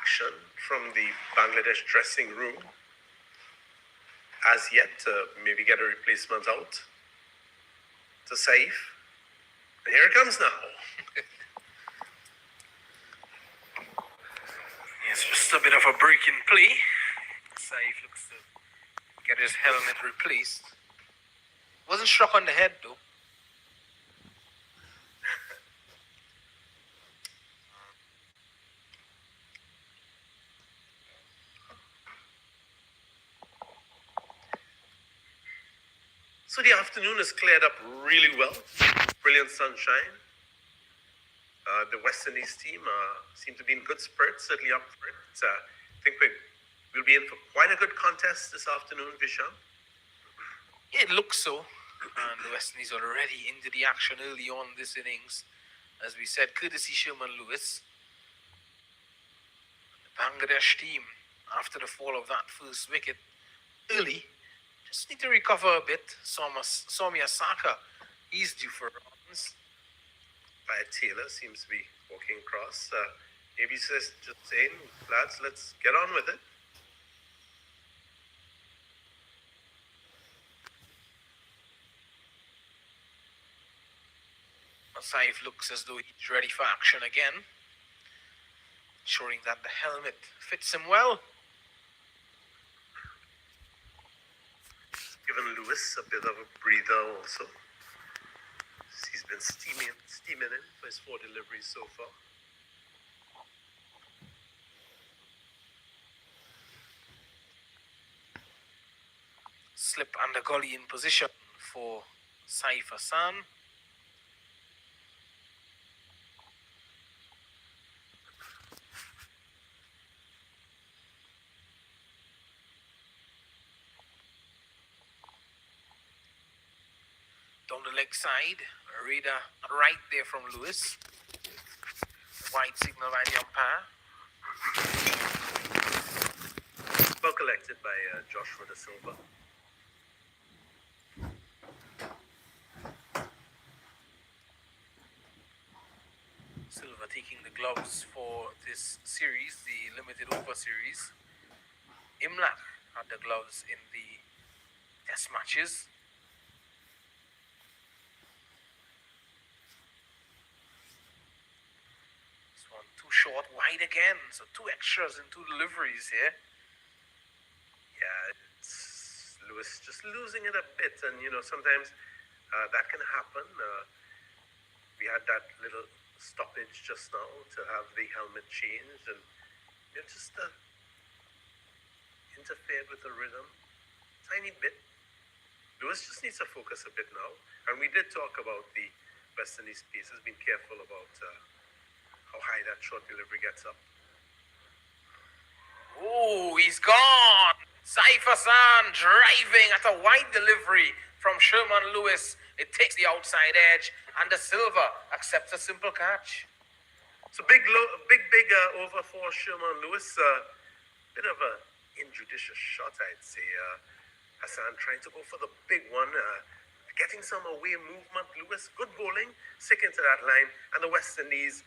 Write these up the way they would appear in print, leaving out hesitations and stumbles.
action from the Bangladesh dressing room as yet to maybe get a replacement out to Saif. And here it comes now. It's just a bit of a break in play. Saif looks to get his helmet replaced. Wasn't struck on the head though. So the afternoon has cleared up really well. Brilliant sunshine. The West Indies team seem to be in good spirits, certainly up for it. I think we'll be in for quite a good contest this afternoon, Vishal. It looks so. And the West Indies already into the action early on this innings. As we said, courtesy Sherman Lewis. The Bangladesh team, after the fall of that first wicket, early, just need to recover a bit. Soumya Saka, he's due for runs. Taylor seems to be walking across. Maybe he's just saying, lads, let's get on with it. Saif looks as though he's ready for action again, ensuring that the helmet fits him well. Given Lewis a bit of a breather also. He's been steaming in for his 4 deliveries so far. Slip under gully in position for Saif Hassan. Down the leg side, a radar right there from Lewis. White signal by the umpire. Well collected by Joshua Da Silva. Silva taking the gloves for this series, the limited over series. Imlach had the gloves in the test matches. This one too short, wide again. So 2 extras and 2 deliveries here. Yeah, it's Lewis just losing it a bit, and sometimes that can happen. We had that little stoppage just now to have the helmet changed, and it just interfered with the rhythm tiny bit. Lewis just needs to focus a bit now, and we did talk about the West Indies piece. Has been careful about how high that short delivery gets up. Oh, he's gone! Saif Hassan driving at a wide delivery from Sherman Lewis. It takes the outside edge, and Da Silva accepts a simple catch. So big over for Sherman Lewis. Bit of an injudicious shot, I'd say. Hassan trying to go for the big one, getting some away movement. Lewis, good bowling, stick into that line. And the West Indies,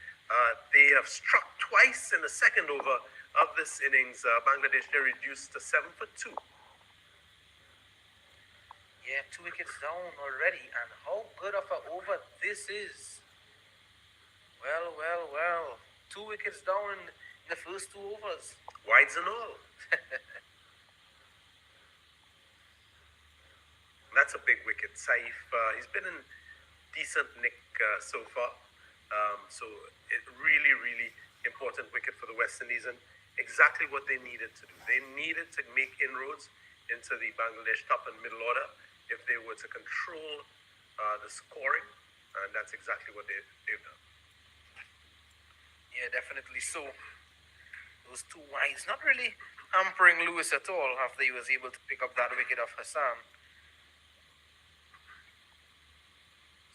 they have struck twice in the second over of this innings. Bangladesh, they reduced to 7 for 2. Yeah, 2 wickets down already, and how good of an over this is. Well. 2 wickets down in the first 2 overs. Wides and all. That's a big wicket. Saif, he's been in decent nick so far. So it really important wicket for the West Indies, and exactly what they needed to do. They needed to make inroads into the Bangladesh top and middle order if they were to control the scoring, and that's exactly what they've done. Yeah, definitely so. Those 2 wides not really hampering Lewis at all after he was able to pick up that wicket of Hassan.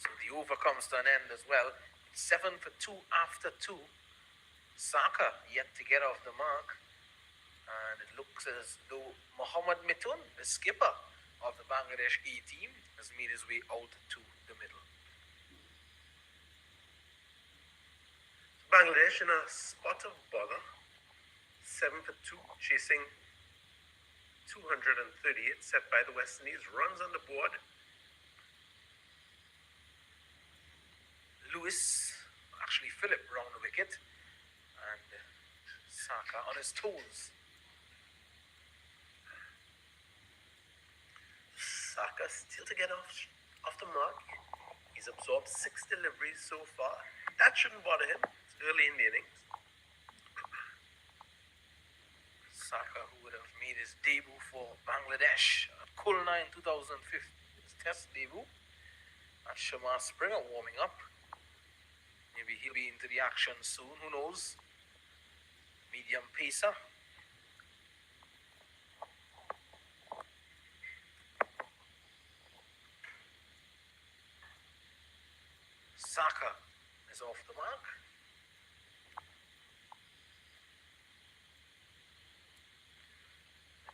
So the over comes to an end as well. 7 for 2 after 2. Saka yet to get off the mark. And it looks as though Mohammad Mithun, the skipper of the Bangladesh A team, has made his way out to the middle. Bangladesh in a spot of bother. 7 for 2, chasing 238 set by the West Indies. Runs on the board. Lewis, actually Phillip, round the wicket, and Saka on his toes. Saka still to get off the mark. He's absorbed 6 deliveries so far. That shouldn't bother him. It's early in the innings. Saka, who would have made his debut for Bangladesh at Khulna in 2015, his test debut. And Shamar Springer warming up. Maybe he'll be into the action soon, who knows? Medium pacer. Saka is off the mark.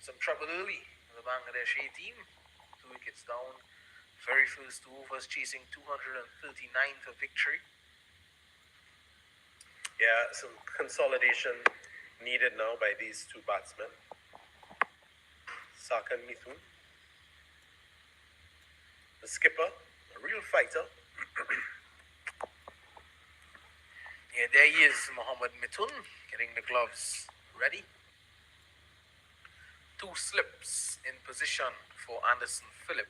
Some trouble early for the Bangladesh A team. 2 wickets down. Very first 2 overs, chasing 239 for victory. Yeah, some consolidation needed now by these 2 batsmen. Saka and Mithun. The skipper, a real fighter. Yeah, there he is, Mohammad Mithun, getting the gloves ready. 2 slips in position for Anderson Phillip.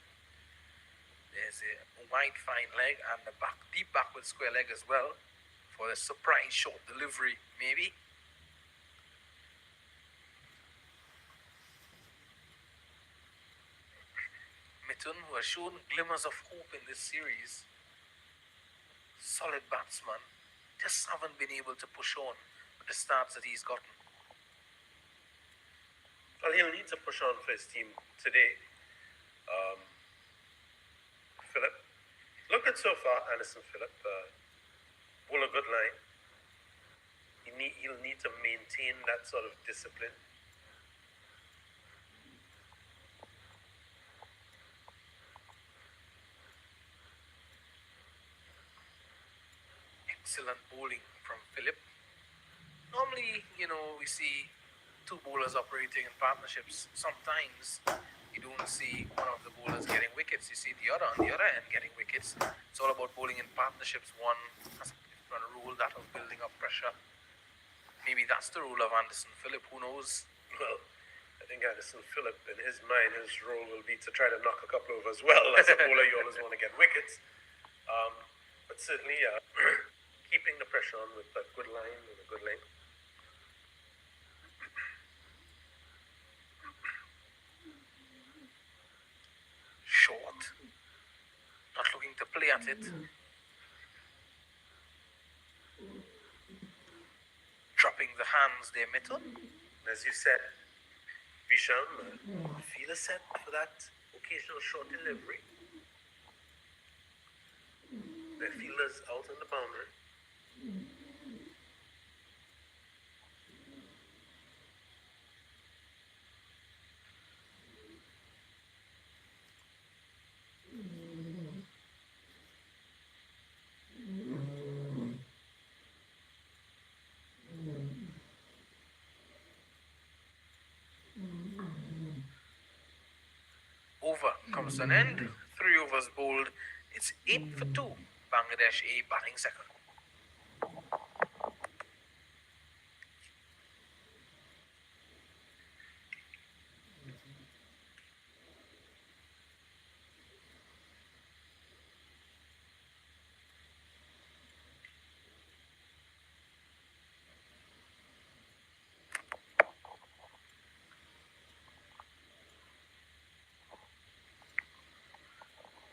There's a wide fine leg and a deep backward square leg as well for a surprise short delivery, maybe. Mithun, who has shown glimmers of hope in this series, solid batsman, just haven't been able to push on with the starts that he's gotten. Well, he'll need to push on for his team today. Phillip. Look good so far, Anderson Phillip. Bowl a good line. He'll need to maintain that sort of discipline. Excellent bowling from Phillip. Normally, we see 2 bowlers operating in partnerships. Sometimes you don't see one of the bowlers getting wickets. You see the other on the other end getting wickets. It's all about bowling in partnerships. One has a rule that of building up pressure. Maybe that's the rule of Anderson Phillip. Who knows? Well, I think Anderson Phillip, in his mind, his role will be to try to knock a couple over as well. As a bowler, you always want to get wickets. But certainly, keeping the pressure on with a good line and a good length. Short. Not looking to play at it. Dropping the hands there, Mithun. As you said, Visham, feel set for that occasional short delivery. The fielders out on the boundary. Over comes to an end. 3 overs bowled. It's 8 for 2. Bangladesh A batting second.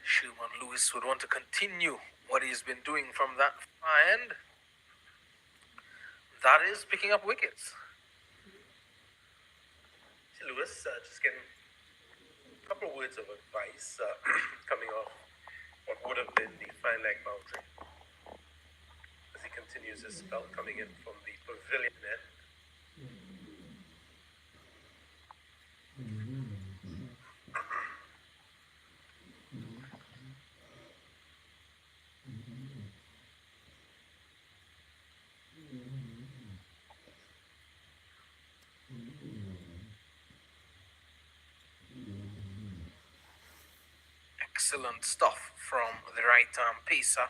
Sherman Lewis would want to continue what he's been doing from that far end. That is picking up wickets. Lewis just getting a couple of words of advice coming off what would have been the fine leg boundary as he continues his spell coming in from the pavilion end. excellent stuff from the right arm pacer.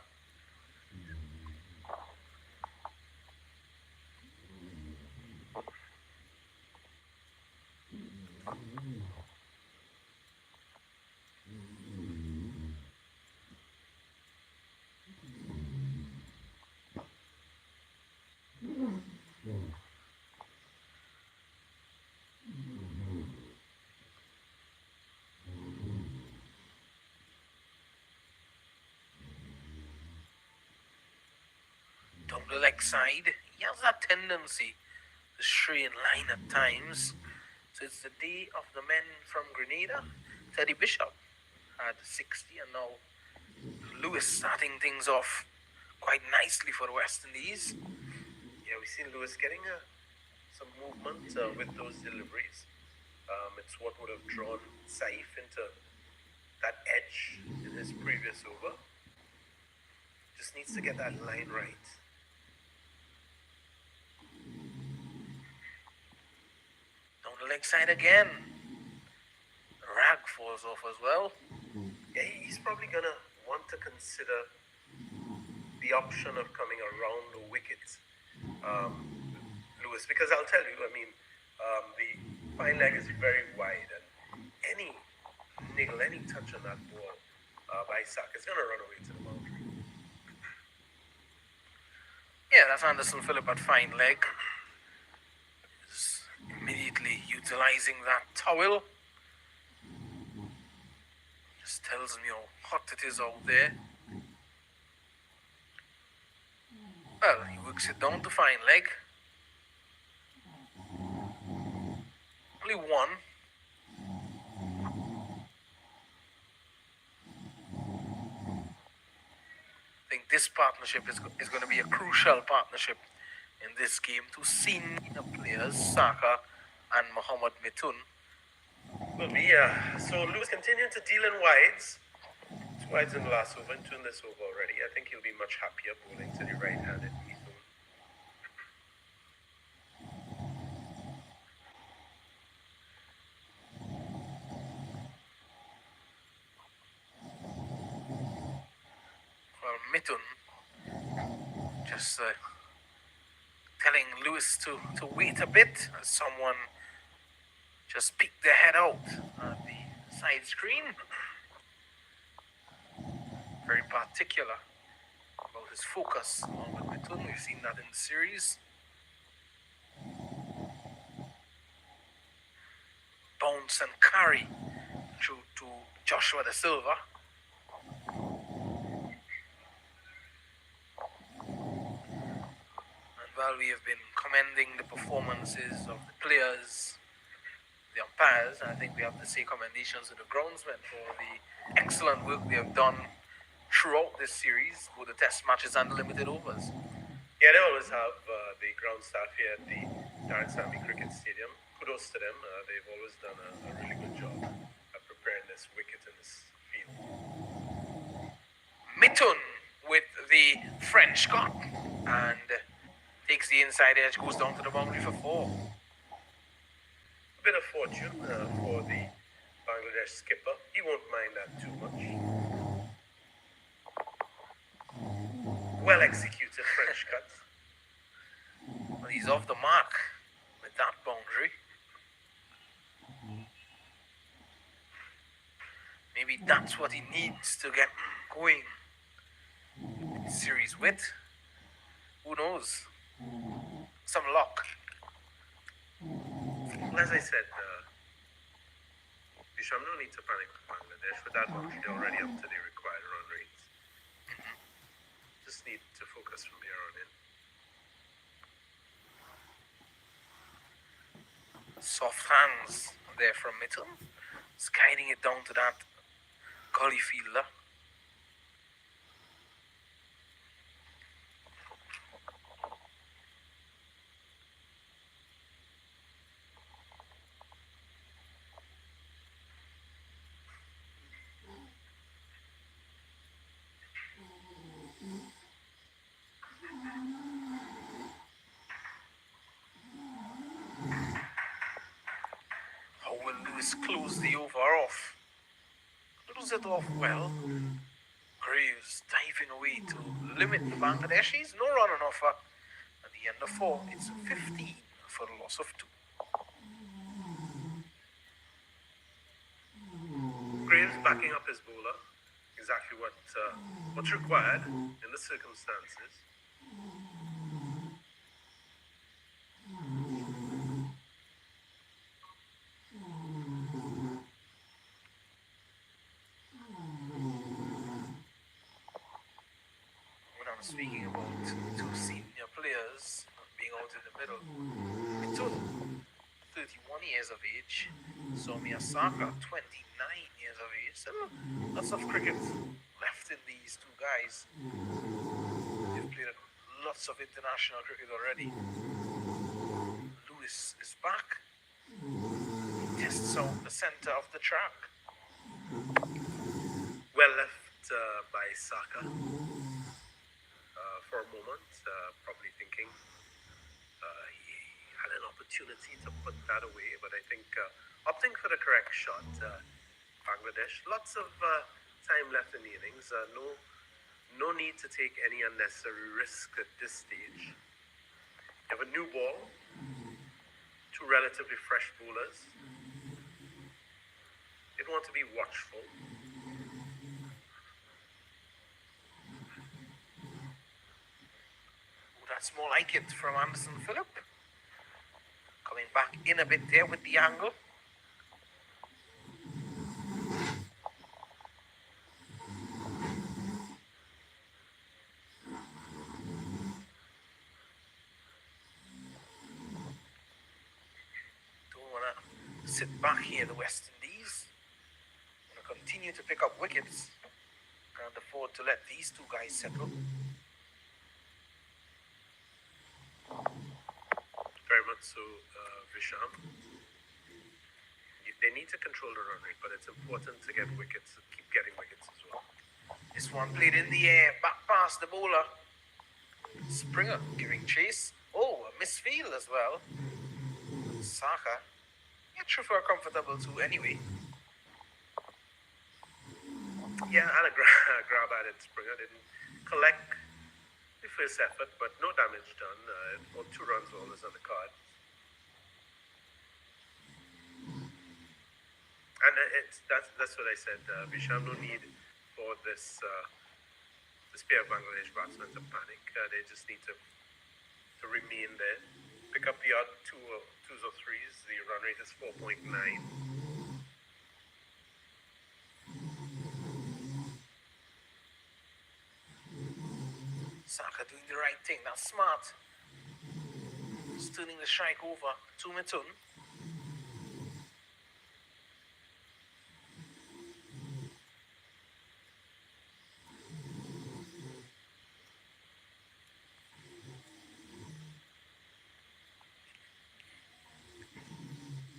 Down the leg side, he has that tendency to stray in line at times. So it's the day of the men from Grenada. Teddy Bishop had 60, and now Lewis starting things off quite nicely for the West Indies. Yeah, we've seen Lewis getting some movement with those deliveries. It's what would have drawn Saif into that edge in his previous over. Just needs to get that line right. Down the leg side again. Rag falls off as well. Yeah, he's probably gonna want to consider the option of coming around the wicket, Lewis, because I'll tell you, I mean, the fine leg is very wide, and any niggle, any touch on that ball by Saka is gonna run away to the boundary. Yeah, that's Anderson Phillip at fine leg. Is immediately utilizing that towel. Just tells me how hot it is out there. Well, he works it down to fine leg. Only one. I think this partnership is going to be a crucial partnership in this game. Two senior players, Saka and Mohamed Mithun. Will be, so Lewis continuing to deal in wides. 2 wides in the last over and 2 in this over already. I think he'll be much happier bowling to the right-handed Mithun. Well, Mithun just telling Lewis to wait a bit as someone just peeked their head out at the side screen. Very particular about his focus on Mithun. We've seen that in the series. Bounce and carry through to Joshua Da Silva. And while we have been commending the performances of the players, the umpires, I think we have to say commendations to the groundsmen for the excellent work they have done throughout this series, both the test matches and the limited overs. Yeah, they always have the ground staff here at the Darren Stanley Cricket Stadium. Kudos to them. They've always done a really good job of preparing this wicket in this field. Mithun with the French cut and takes the inside edge, goes down to the boundary for 4. A bit of fortune for the Bangladesh skipper. He won't mind that too much. Well executed French cut. Well, he's off the mark with that boundary. Maybe that's what he needs to get going in the series with. Who knows? Some luck. Well, as I said, Bisham, no need to panic with Bangladesh. With that boundary, they're already up to the required run rates. Just need to focus from here on in. Soft hands there from Mithun. It's guiding it down to that gully fielder. How will Lewis close the over off? close it off well. Graves diving away to limit the Bangladeshis. No run on offer. At the end of 4, it's 15 for the loss of 2. Graves backing up his bowler. Exactly what's required in the circumstances. When I'm speaking about 2 senior players being out in the middle, Mithun, 31 years of age, Soumya Sarkar, 29 years of age. So lots of cricket left in these 2 guys. They've played lots of international cricket already. Lewis is back. He tests out the centre of the track. Well left by Saka for a moment, probably thinking he had an opportunity to put that away, but I think opting for the correct shot, Bangladesh. Lots of time left in the innings. No need to take any unnecessary risk at this stage. You have a new ball, 2 relatively fresh bowlers. You'd want to be watchful. That's more like it from Anderson Phillip. Coming back in a bit there with the angle. Don't want to sit back here, the West Indies. Want to continue to pick up wickets. Can't afford to let these 2 guys settle. Very much so, Visham. They need to control the run rate, but it's important to get wickets, keep getting wickets as well. This one played in the air, back past the bowler. Springer giving chase. Oh, a misfield as well. Saka. Yeah, true for a comfortable 2 anyway. Yeah, and a grab at it. Springer didn't collect the first effort, but no damage done. 2 runs always on the card. And that's what I said. Visham, no need for this pair of Bangladesh batsmen to panic. They just need to remain there. Pick up the odd 2s or 3s. The run rate is 4.9. Saka doing the right thing. That's smart. Just turning the strike over to Mithun.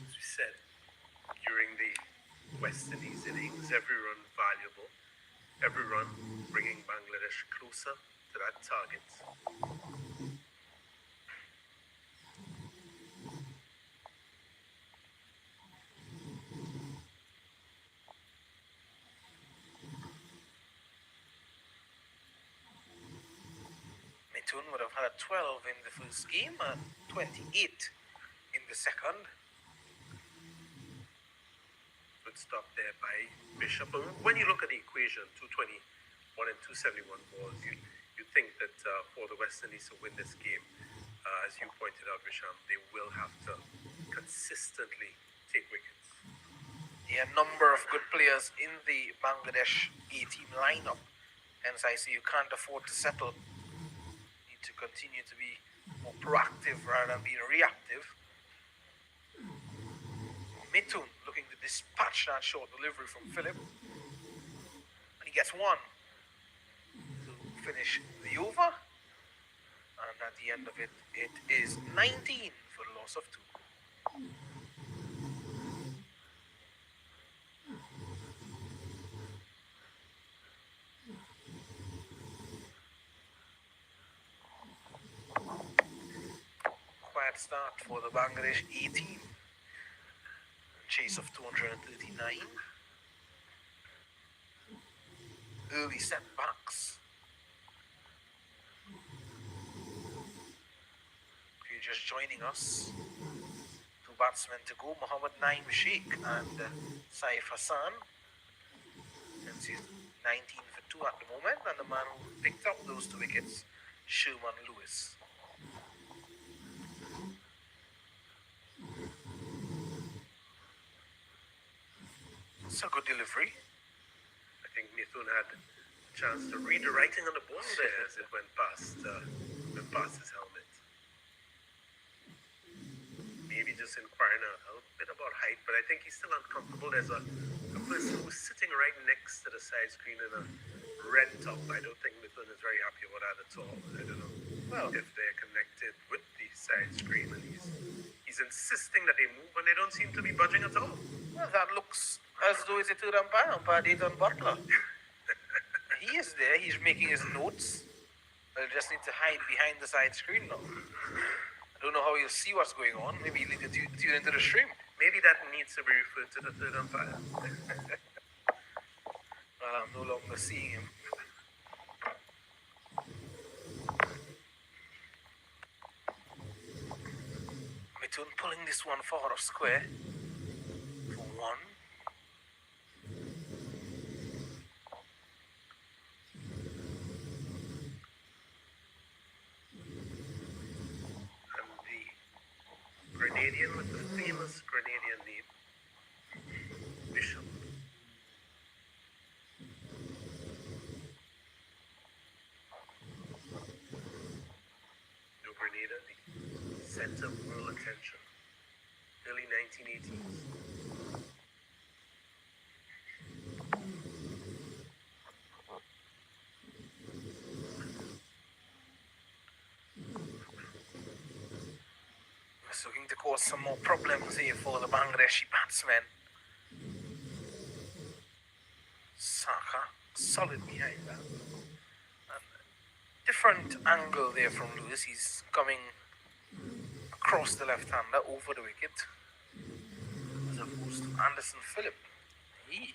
As we said, during the West Indies innings, every run valuable. Every run bringing Bangladesh closer to that target. Mithun would have had a 12 in the first game, 28 in the second. Good stop there by Bishop. But when you look at the equation, 221 and 271 balls, you think that for the West Indies to win this game, as you pointed out, Visham, they will have to consistently take wickets. A number of good players in the Bangladesh A-team lineup. Hence, I say you can't afford to settle. You need to continue to be more proactive rather than being reactive. Mithun looking to dispatch that short delivery from Phillip. And he gets 1 to finish the over. And at the end of it, it is 19 for the loss of 2. Quiet start for the Bangladesh A team. Chase of 239. early setbacks. If you're just joining us, two batsmen to go, Mohammad Naim Sheikh and Saif Hassan. And he's 19 for 2 at the moment, and the man who picked up those 2 wickets, Sherman Lewis. It's a good delivery. I think Mithun had a chance to read the writing on the ball there as it went past his helmet. Maybe just inquiring a bit about height, but I think he's still uncomfortable. There's a person who's sitting right next to the side screen in a red top. I don't think Mithun is very happy about that at all. I don't know if they're connected with the side screen, and he's insisting that they move, and they don't seem to be budging at all. Well, that looks as though it's a third umpire, Dayton Butler. He is there, he's making his notes. They'll just need to hide behind the side screen now. I don't know how he'll see what's going on. Maybe he'll need to tune into the stream. Maybe that needs to be referred to the third umpire. Well, I'm no longer seeing him. Mithun pulling this one far off square. For 1. Grenadian with the famous Grenadian name, Bishop. New Grenada, the center of world attention, early 1980s. Looking to cause some more problems here for the Bangladeshi batsmen. Saka, solid behind that. And different angle there from Lewis. He's coming across the left-hander over the wicket. As opposed to Anderson Phillip. He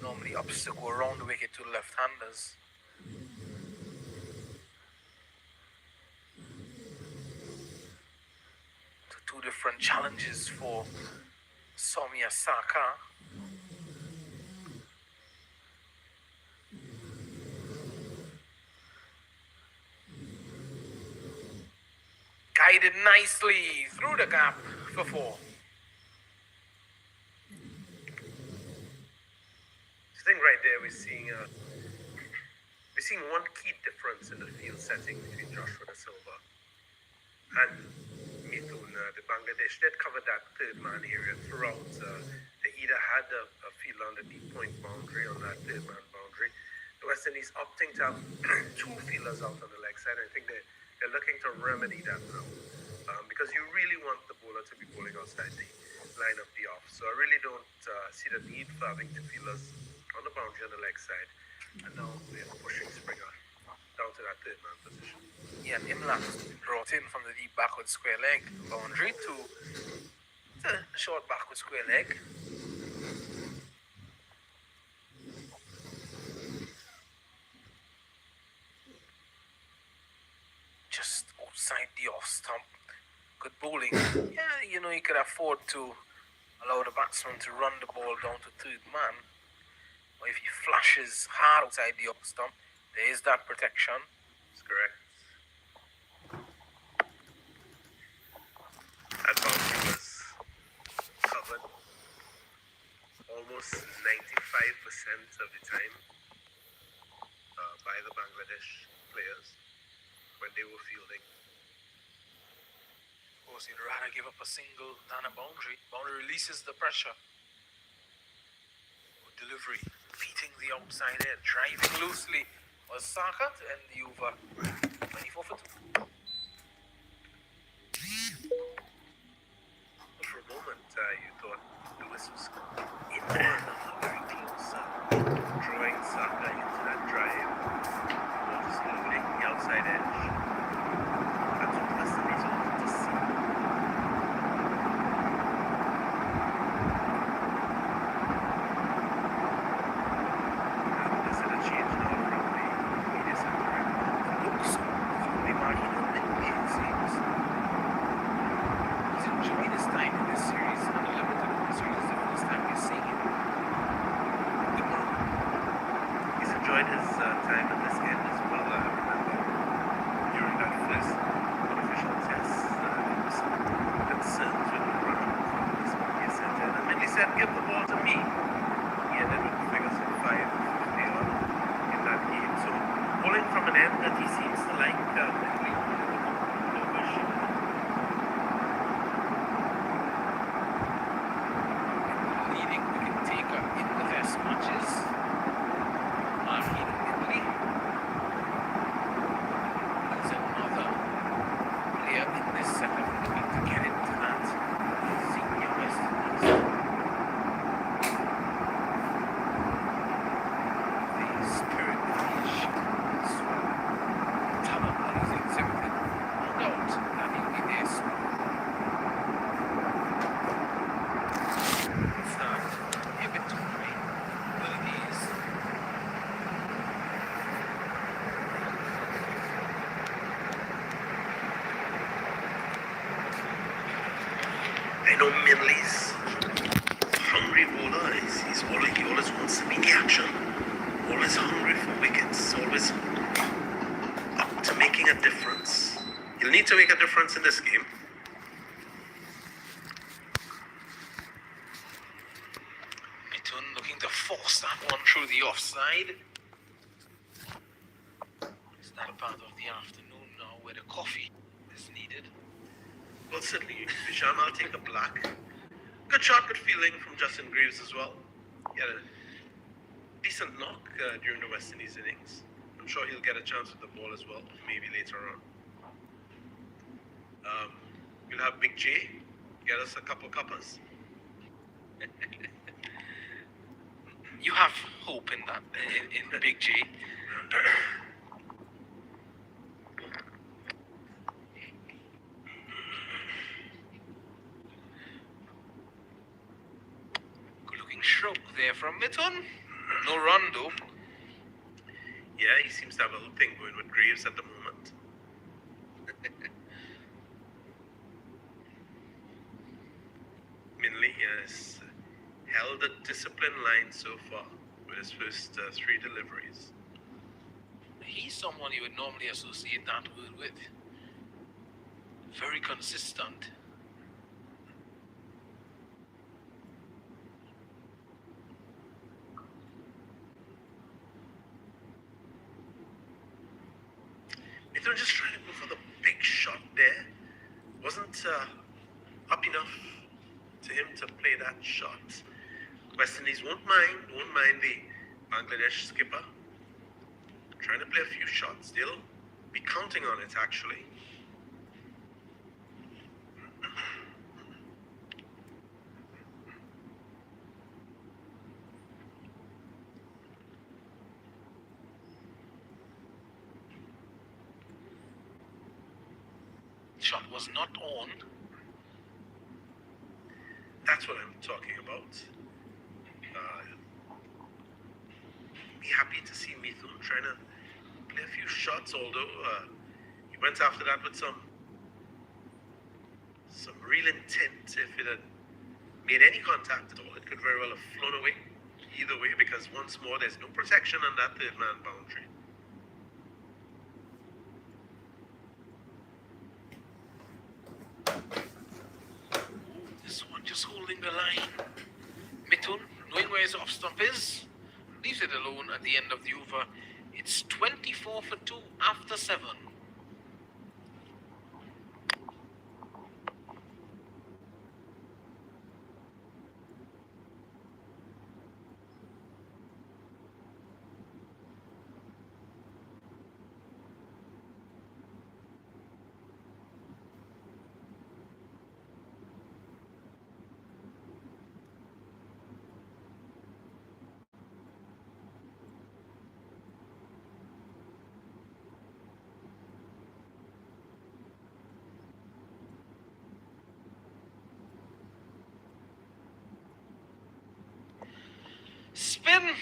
normally opts to go around the wicket to the left-handers. Two different challenges for Soumya Saka. Guided nicely through the gap for 4. I think right there we're seeing one key difference in the field setting between Joshua Da Silva and Mithun. The Bangladesh did cover that third man area throughout. They either had a field on the deep point boundary on that third man boundary. The West Indies opting to have 2 fielders out on the leg side. I think they're looking to remedy that now because you really want the bowler to be bowling outside the line of the off. So I really don't see the need for having 2 fielders on the boundary on the leg side. And now they're pushing Springer down to that third man position. Yeah, and Imlat brought in from the deep backward square leg boundary to the short backward square leg. Just outside the off stump. Good bowling. Yeah, you know, you could afford to allow the batsman to run the ball down to third man. Or if he flashes hard outside the off stump, there is that protection. That's correct. That boundary was covered almost 95% of the time by the Bangladesh players when they were fielding. Of course, you'd rather give up a single than a boundary. Boundary releases the pressure. Good delivery, beating the outside edge, driving loosely was Saka to end the over 24 for 2. For a moment, you thought Lewis was in there, very close, drawing Saka into that drive, or just loading the outside edge. That's what West Indies wanted to see. And there's a change now. said, give the ball to me. He ended with figures of 550 in that game. So, bowling from an end that he seems to like, Italy, Leading wicket taker in the Test matches. Marking Italy. There's another player in this setup looking to get into that senior West Indies. The spirit that he's shown as well. The talent that he's exhibited. No doubt that he'll be there soon. It's not a bit too high. Well, it is. I know Minley's hungry bowler. He always wants to make action. Always hungry for wickets. Always up to making a difference. He'll need to make a difference in this game. Mitun looking to force that one through the offside. Is that a part of the afternoon now where the coffee is needed? Well, certainly, Vishal, I'll take a black. Good shot, good feeling from Justin Greaves as well. He had a decent knock during the West Indies innings. I'm sure he'll get a chance with the ball as well, maybe later on. We'll have Big J get us a couple cuppers. You have hope in that, in Big J. Good looking stroke there from Mitun. No run though. Yeah, he seems to have a little thing going with Graves at the moment. Minley has held a disciplined line so far with his first 3 deliveries. He's someone you would normally associate that word with. Very consistent. They're just trying to go for the big shot there. Wasn't up enough to him to play that shot. West Indies won't mind the Bangladesh skipper trying to play a few shots. They'll be counting on it actually. Shot was not on. That's what I'm talking about. Be happy to see Mithun trying to play a few shots, although he went after that with some real intent. If it had made any contact at all, it could very well have flown away. Either way, because once more, there's no protection on that third man boundary. This one just holding the line. Mitun, knowing where his off stump is, leaves it alone at the end of the over. It's 24 for 2 after 7. Spin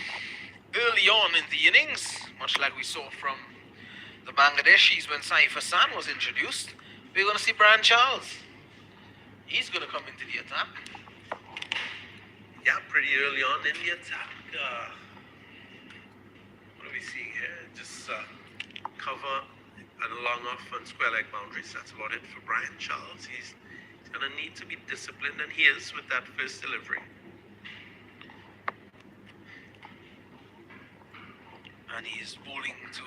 early on in the innings, much like we saw from the Bangladeshis when Saif Hassan was introduced. We're going to see Brian Charles. He's going to come into the attack. Yeah, pretty early on in the attack. What are we seeing here? Just cover and a long off and square leg boundaries. That's about it for Brian Charles. He's going to need to be disciplined, and he is with that first delivery. and he's bowling to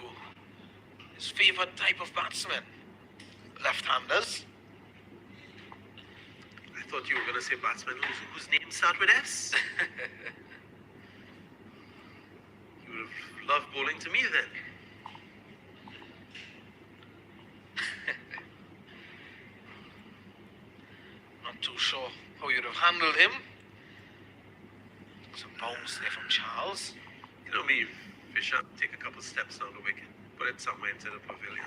his favourite type of batsman, left-handers. I thought you were going to say batsman whose name start with S. You would have loved bowling to me then. Not too sure how you'd have handled him. Some bounce there from Charles. You know me, Fisher, take a couple steps down the wicket, put it somewhere into the pavilion.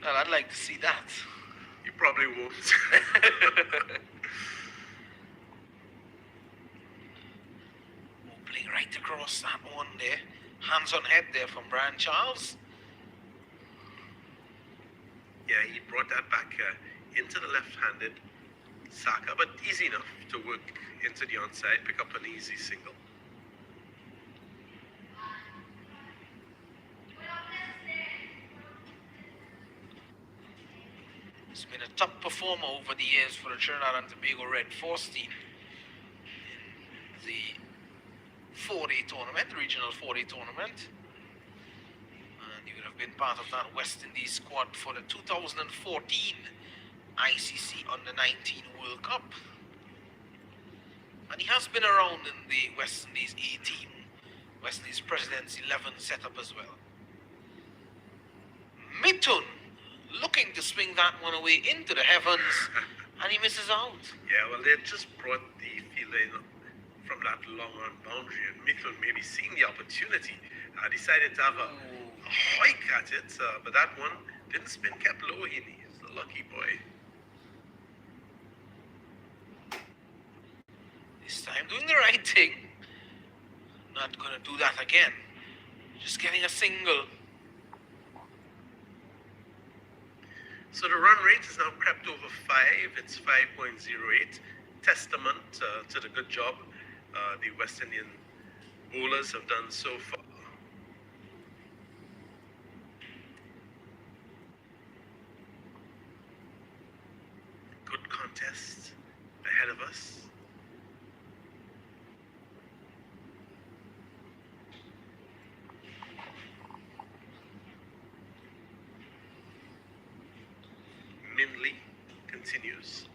Well, I'd like to see that. You probably won't. Playing right across that one there. Hands on head there from Brian Charles. Yeah, he brought that back into the left-handed Saka, but easy enough to work into the onside, pick up an easy single. He's been a top performer over the years for the Trinidad and Tobago Red Force team in the 4-day tournament, the regional 4-day tournament. And he would have been part of that West Indies squad for the 2014 ICC Under-19 World Cup. And he has been around in the West Indies A team, West Indies President's 11 setup as well. Mithun looking to swing that one away into the heavens, and he misses out. Yeah, well, they just brought the fielder in from that long-on boundary, and Mithun, maybe seeing the opportunity, decided to have a hike at it, but that one didn't spin, kept low. He's a lucky boy. This time doing the right thing. Not going to do that again. Just getting a single. So the run rate has now crept over 5. It's 5.08. Testament to the good job the West Indian bowlers have done so far. Good contest ahead of us. Minley continues.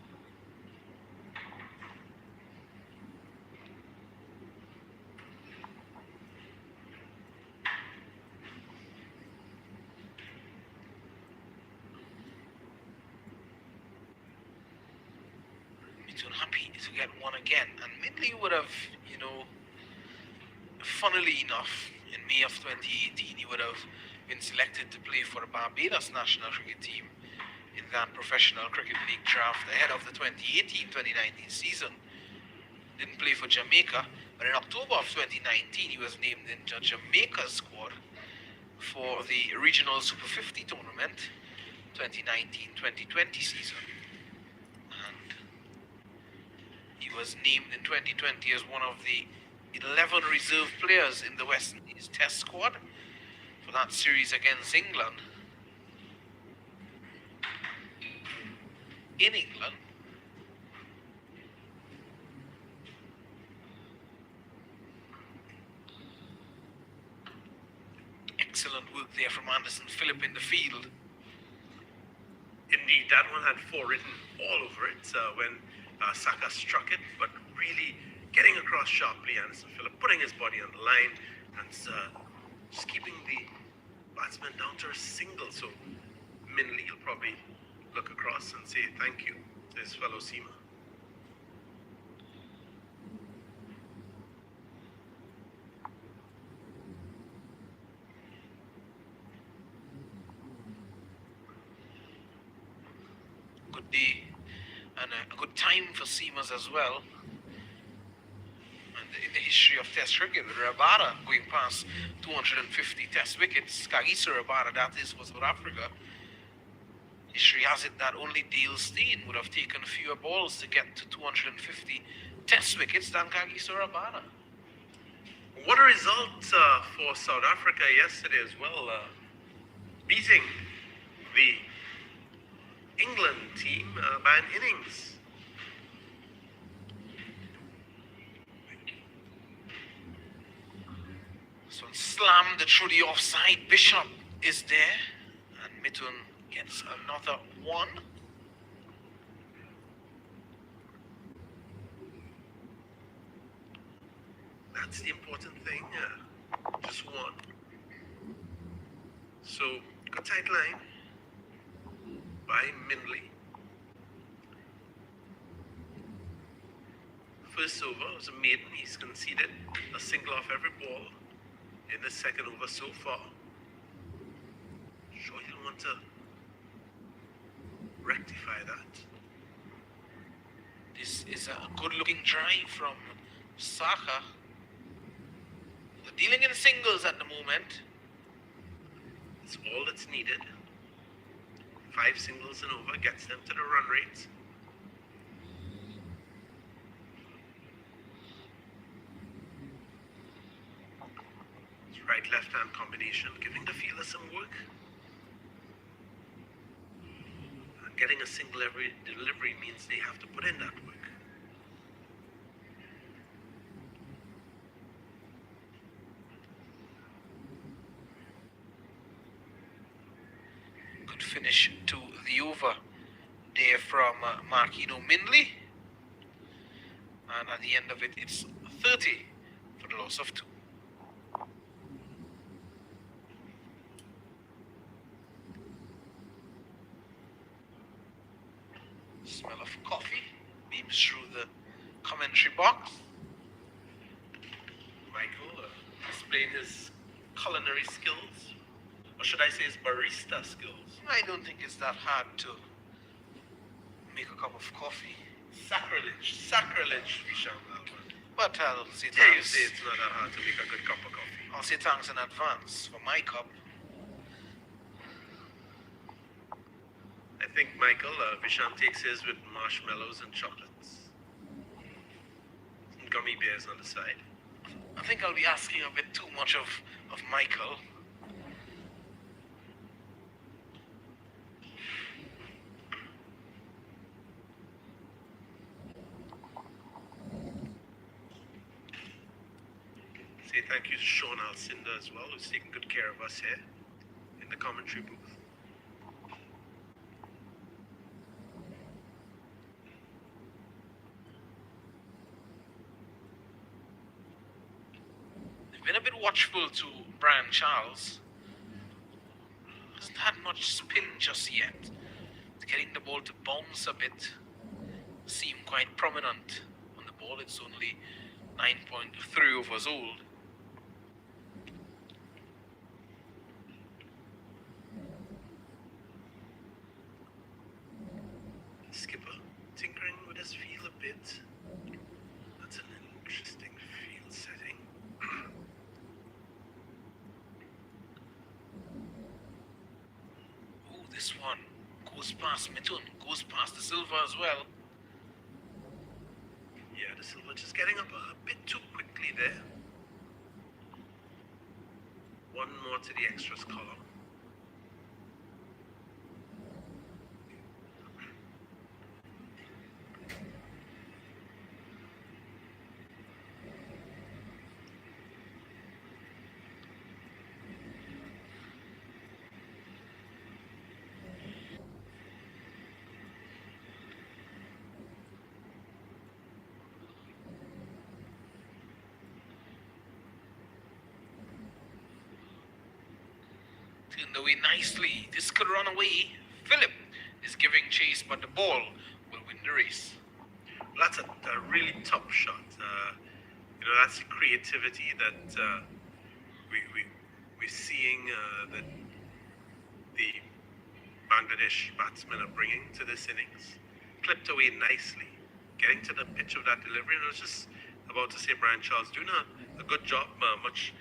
Mithun happy to get one again, and Minley would have, funnily enough, in May of 2018, he would have been selected to play for the Barbados national cricket team in that professional cricket league draft ahead of the 2018-2019 season. Didn't play for Jamaica, but in October of 2019 he was named into Jamaica's squad for the regional Super 50 tournament 2019-2020 season, and he was named in 2020 as one of the 11 reserve players in the West Indies test squad for that series against England. In England. Excellent work there from Anderson Phillip in the field. Indeed, that one had 4 written all over it when Saka struck it, but really getting across sharply, Anderson Phillip putting his body on the line and just keeping the batsman down to a single. So Minley will probably look across and say thank you to his fellow seamer. Good day and a good time for seamers as well. And in the history of Test cricket, with Rabada going past 250 Test wickets, Kagiso Rabada, that is, for South Africa. History has it that only Dale Steyn would have taken fewer balls to get to 250 Test wickets than Kagiso Rabada. What a result for South Africa yesterday as well, beating the England team by an innings. So one slammed through the offside. Bishop is there. And Mithun gets another one. That's the important thing. Just one. So, good tight line by Mindley. First over was a maiden. He's conceded a single off every ball in the second over so far. Sure he'll want to rectify that. This is a good-looking drive from Saka. They're dealing in singles at the moment. It's all that's needed. 5 singles and over gets them to the run rate. Right-left hand combination, giving the fielder some work. And getting a single every delivery means they have to put in that work. Good finish to the over there from Marquino Mindley. And at the end of it, it's 30 for the loss of 2. Smell of coffee beams through the commentary box. Michael displaying his culinary skills, or should I say his barista skills. I don't think it's that hard to make a cup of coffee. Sacrilege, Vishal. But I'll say Yeah, you thanks. say it's not that hard to make a good cup of coffee. I'll say thanks in advance for my cup. I think Michael, Vishal takes his with marshmallows and chocolates. And gummy bears on the side. I think I'll be asking a bit too much of Michael. Say thank you to Sean Alcindor as well, who's taking good care of us here in the commentary booth. They've been a bit watchful to Brian Charles. Hasn't had much spin just yet. Getting the ball to bounce a bit seem quite prominent on the ball. It's only 9.3 overs old. Skipper tinkering with his feel a bit. That's an interesting field setting. Oh, this one goes past Mithun, goes past the silver as well. Yeah, the silver just getting up a bit too quickly there. One more to the extras column. Turned away nicely. This could run away. Philip is giving chase, but the ball will win the race. That's a really top shot. That's the creativity that we're seeing that the Bangladesh batsmen are bringing to this innings. Clipped away nicely, getting to the pitch of that delivery. And I was just about to say Brian Charles doing a good job, much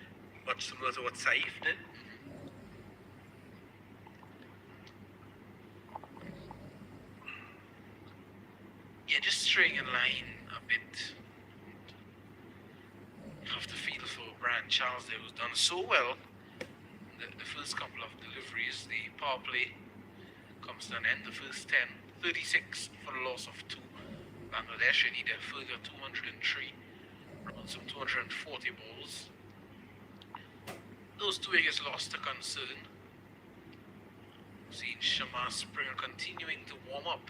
similar to what Saif did. Yeah, just straying in line a bit. Have to feel for Brian Charles there, who's done so well. The first couple of deliveries, the power play comes to an end. The first 10, 36 for the loss of 2. Bangladesh need a further 203, around some 240 balls. those two wickets lost to concern. Seeing Shamar Springer continuing to warm up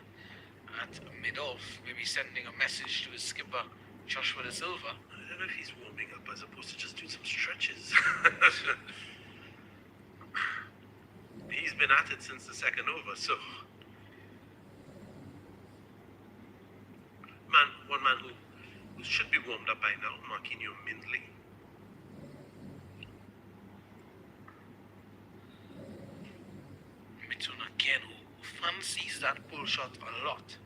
at mid-off, maybe sending a message to his skipper, Joshua De Silva. I don't know if he's warming up as opposed to just doing some stretches. He's been at it since the second over, so... One man who should be warmed up by now, Marquinhos Mindley. Mithun again, who fancies that pull shot a lot.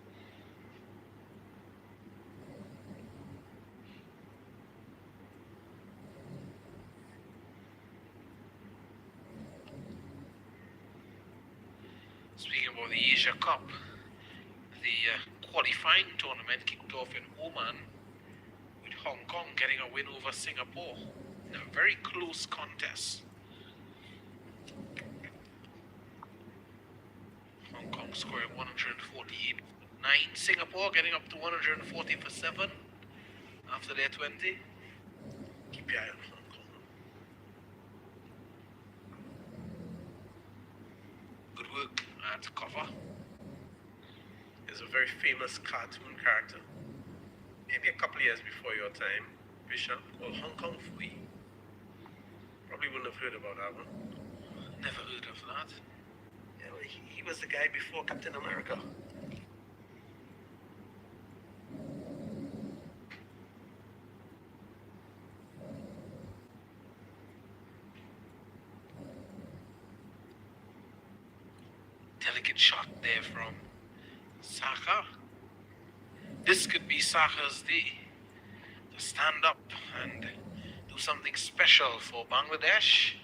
Speaking about the Asia Cup, the qualifying tournament kicked off in Oman, with Hong Kong getting a win over Singapore in a very close contest. Hong Kong scoring 148 for 9, Singapore getting up to 140 for 7 after their 20. Keep your eye on Hong Kong. Good work at cover. Is a very famous cartoon character, maybe a couple of years before your time, Bishop, called Hong Kong Fui. Probably wouldn't have heard about that one. Never heard of that. Yeah, well, he was the guy before Captain America. Delicate shot there from Saka. This could be Saka's day to stand up and do something special for Bangladesh.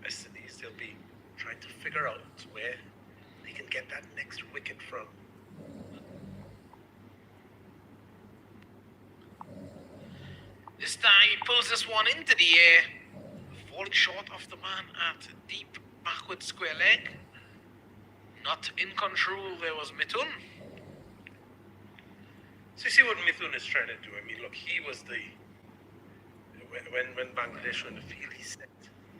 West Indies, they'll be trying to figure out where they can get that next wicket from. This time he pulls this one into the air, falling short of the man at deep backward square leg. Not in control, there was Mithun. So you see what Mithun is trying to do. I mean, look, he was the... When Bangladesh were in the field, he set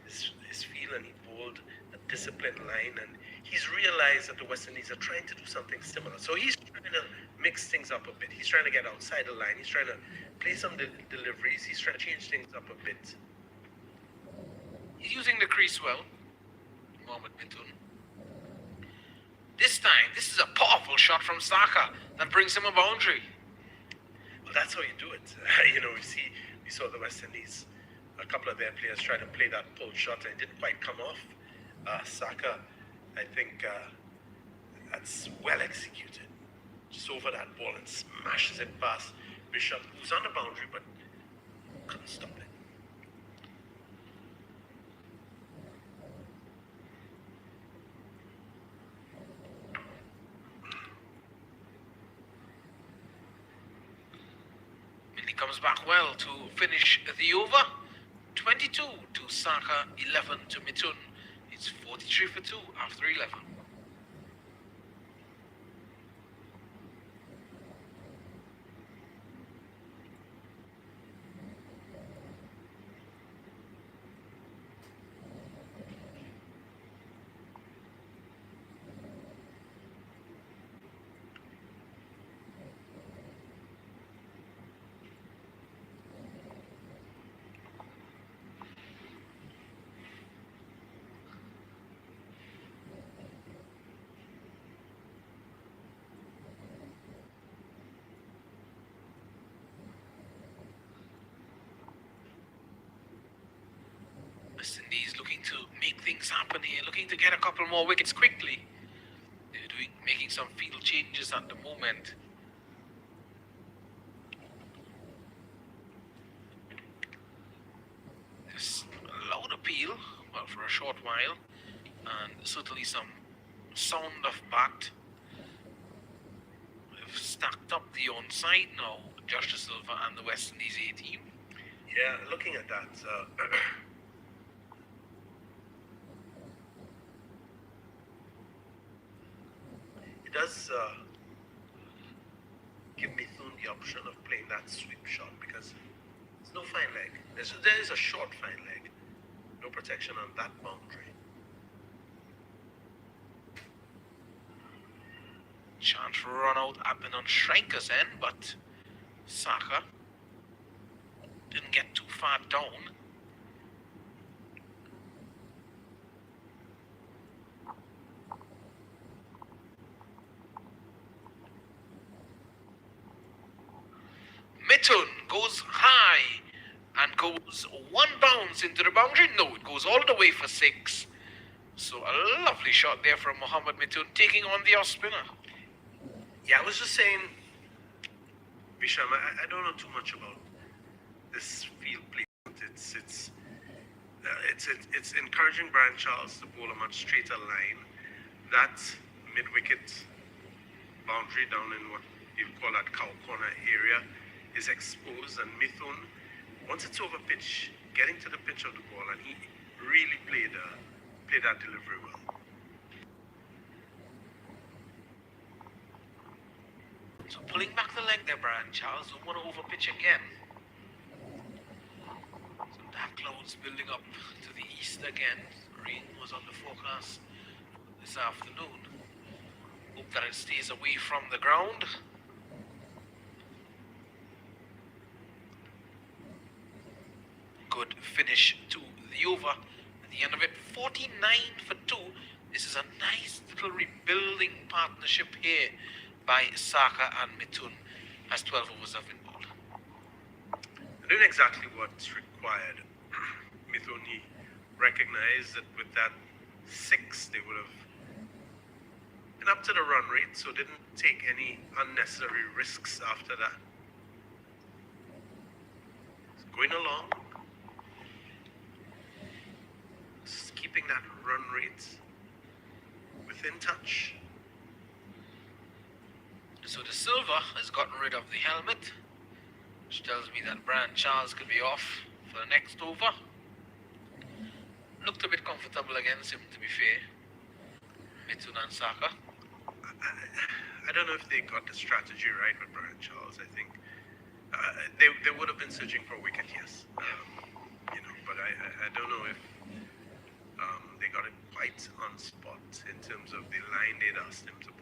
his field and he bowled a disciplined line, and he's realized that the West Indies are trying to do something similar. So he's trying to mix things up a bit. He's trying to get outside the line. He's trying to play some deliveries. He's trying to change things up a bit. He's using the crease well, Mohamed Mithun. This time, this is a powerful shot from Saka that brings him a boundary. Well, that's how you do it. We saw the West Indies, a couple of their players trying to play that pull shot and it didn't quite come off. Saka, I think that's well executed. Just over that ball and smashes it past Bishop, who's on the boundary but couldn't stop it. He comes back well to finish the over. 22 to Saka, 11 to Mithun. It's 43 for 2 after 11. West Indies looking to make things happen here, looking to get a couple more wickets quickly. They're making some field changes at the moment. There's a loud appeal, well, for a short while, and certainly some sound of bat. They've stacked up the onside now, Josh De Silva and the West Indies A team. Yeah, looking at that, it does give Mithun the option of playing that sweep shot because there's no fine leg. There is a short fine leg. No protection on that boundary. Chance for a run out happened on Schrenker's end, but Saka didn't get too far down. Mitton goes high and goes one bounce into the boundary. No, it goes all the way for 6. So a lovely shot there from Mohammed Mitun taking on the off spinner. Yeah, I was just saying, Bisham, I don't know too much about this field placement. It's encouraging Brian Charles to bowl a much straighter line. That mid-wicket boundary down in what you call that cow corner area is exposed, and Mithun, once it's over pitch, getting to the pitch of the ball, and he really played that delivery well. So pulling back the leg there, Brian Charles, don't want to overpitch again. Some dark clouds building up to the east again. Rain was on the forecast this afternoon. Hope that it stays away from the ground. Good finish to the over. At the end of it, 49 for 2. This is a nice little rebuilding partnership here by Saka and Mitun as 12 overs have been bowled. They're doing exactly what's required. Mithun, he recognized that with that 6, they would have been up to the run rate, so didn't take any unnecessary risks after that. It's going along. Just keeping that run rate within touch. So the silver has gotten rid of the helmet, which tells me that Brian Charles could be off for the next over. Looked a bit comfortable against him, to be fair. Mitun and Saka. I don't know if they got the strategy right with Brian Charles. I think they would have been searching for a wicket, yes. But I don't know if they got it quite on spot in terms of the line they'd asked him to bowl.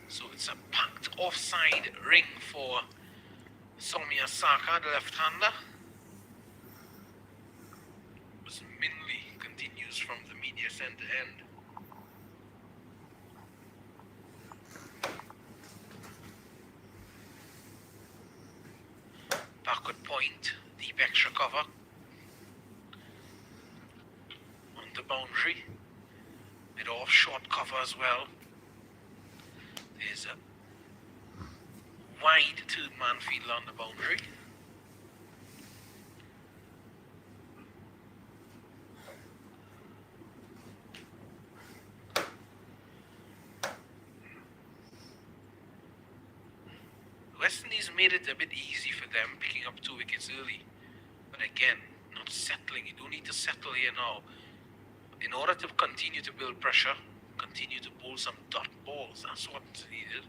So it's a packed offside ring for Soumya Saka, the left-hander. As Minley continues from the media centre end. Backward point, deep extra cover on the boundary. Bit off short cover as well. There's a wide two-man field on the boundary. West Indies made it a bit easy for them, picking up 2 wickets early. But again, not settling. You don't need to settle here now. In order to continue to build pressure, continue to bowl some dot balls. That's what's needed.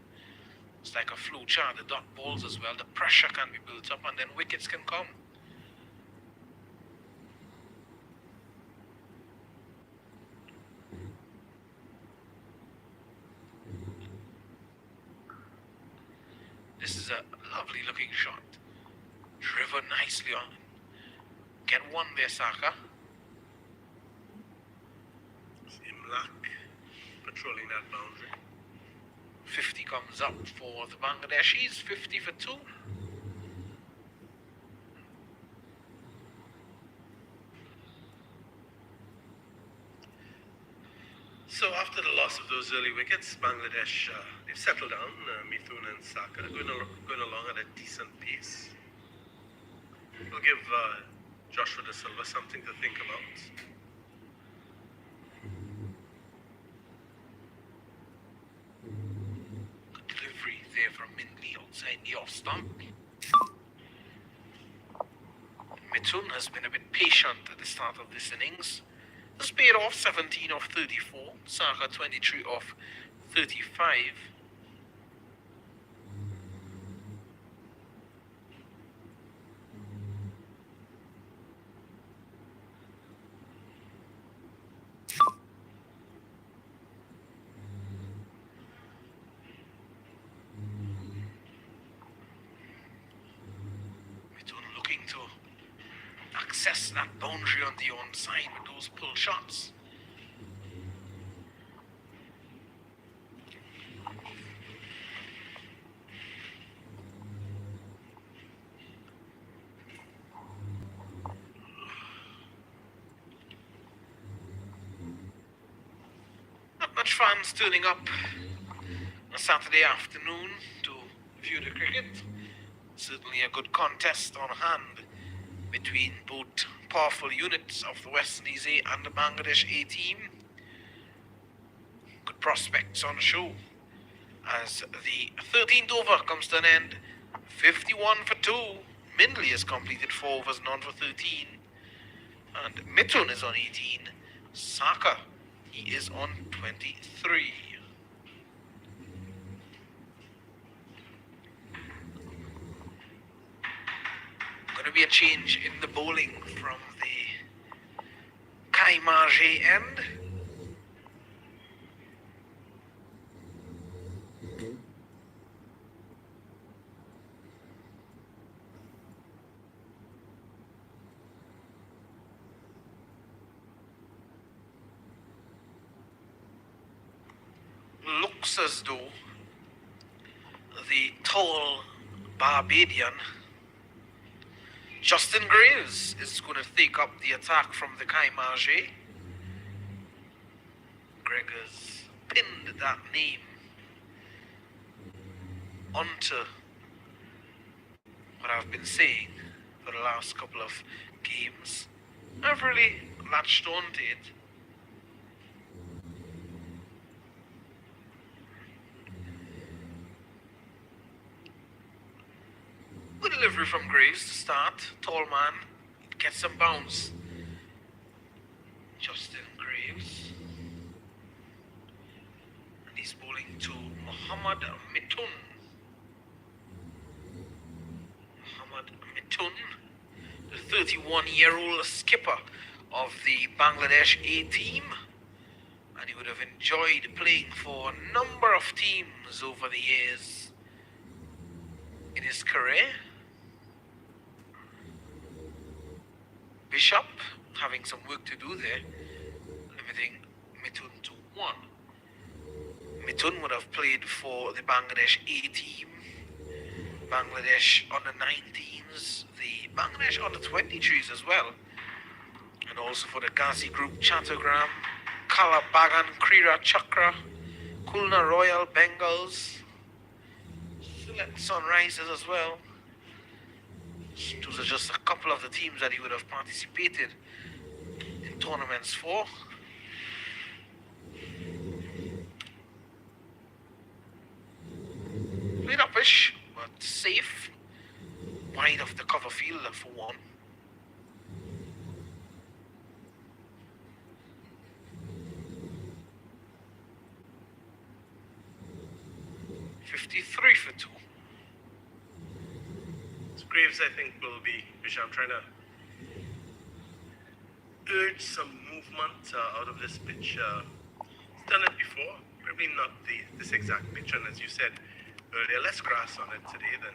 It's like a flow chart, the dot balls as well. The pressure can be built up and then wickets can come. This is a lovely looking shot. Driven nicely on. Get one there, Saka. Imlak patrolling that boundary. 50 comes up for the Bangladeshis, 50 for 2. So after the loss of those early wickets, Bangladesh, they've settled down. Mithun and Saka going along at a decent pace. We'll give Joshua De Silva something to think about. Good delivery there from Mindley outside the off stump. Mitun has been a bit patient at the start of this innings. This paid off 17 of 34, Saka 23 of 35. Mitun looking to access that boundary on the onside with those pull shots. Not much fans turning up on a Saturday afternoon to view the cricket. Certainly a good contest on hand between both powerful units of the West Indies A and the Bangladesh A team. Good prospects on show as the 13th over comes to an end. 51 for 2. Mindley has completed 4 overs, none for 13. And Mitun is on 18. Saka, he is on 23. Going to be a change in the bowling from the Kai Marge end. Looks as though the tall Barbadian Justin Graves is going to take up the attack from the Kai Marge. Greg has pinned that name onto what I've been saying for the last couple of games. I've really latched onto it. Good delivery from Graves to start. Tall man. Gets some bounce. Justin Graves. And he's bowling to Mohammad Mitun. Mohammad Mitun, the 31-year-old skipper of the Bangladesh A team. And he would have enjoyed playing for a number of teams over the years in his career. Bishop having some work to do there, limiting Mitun to 1. Mitun would have played for the Bangladesh A team, Bangladesh under 19s, the Bangladesh under 23s as well, and also for the Ghazi Group Chattogram, Kalabagan Krira Chakra, Kulna Royal Bengals, Select Sunrisers as well. Those are just a couple of the teams that he would have participated in tournaments for. Played upish, but safe. Wide of the cover fielder for 1. .53 for 2. Graves, I think, will be, which I'm trying to urge some movement out of this pitch. He's done it before, probably not this exact pitch, and as you said earlier, less grass on it today than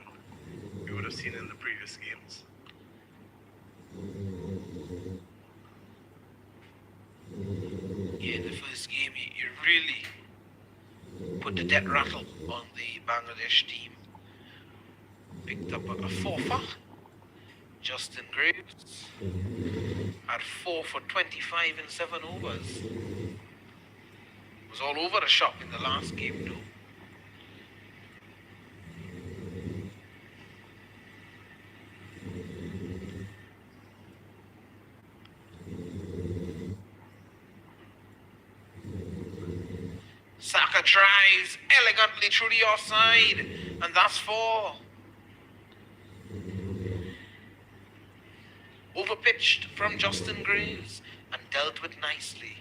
we would have seen in the previous games. Yeah, in the first game, he really put the death rattle on the Bangladesh team. Picked up a 4 for Justin Graves at 4 for 25 in 7 overs. Was all over the shop in the last game too. Saka drives elegantly through the offside, and that's 4. Overpitched from Justin Graves and dealt with nicely.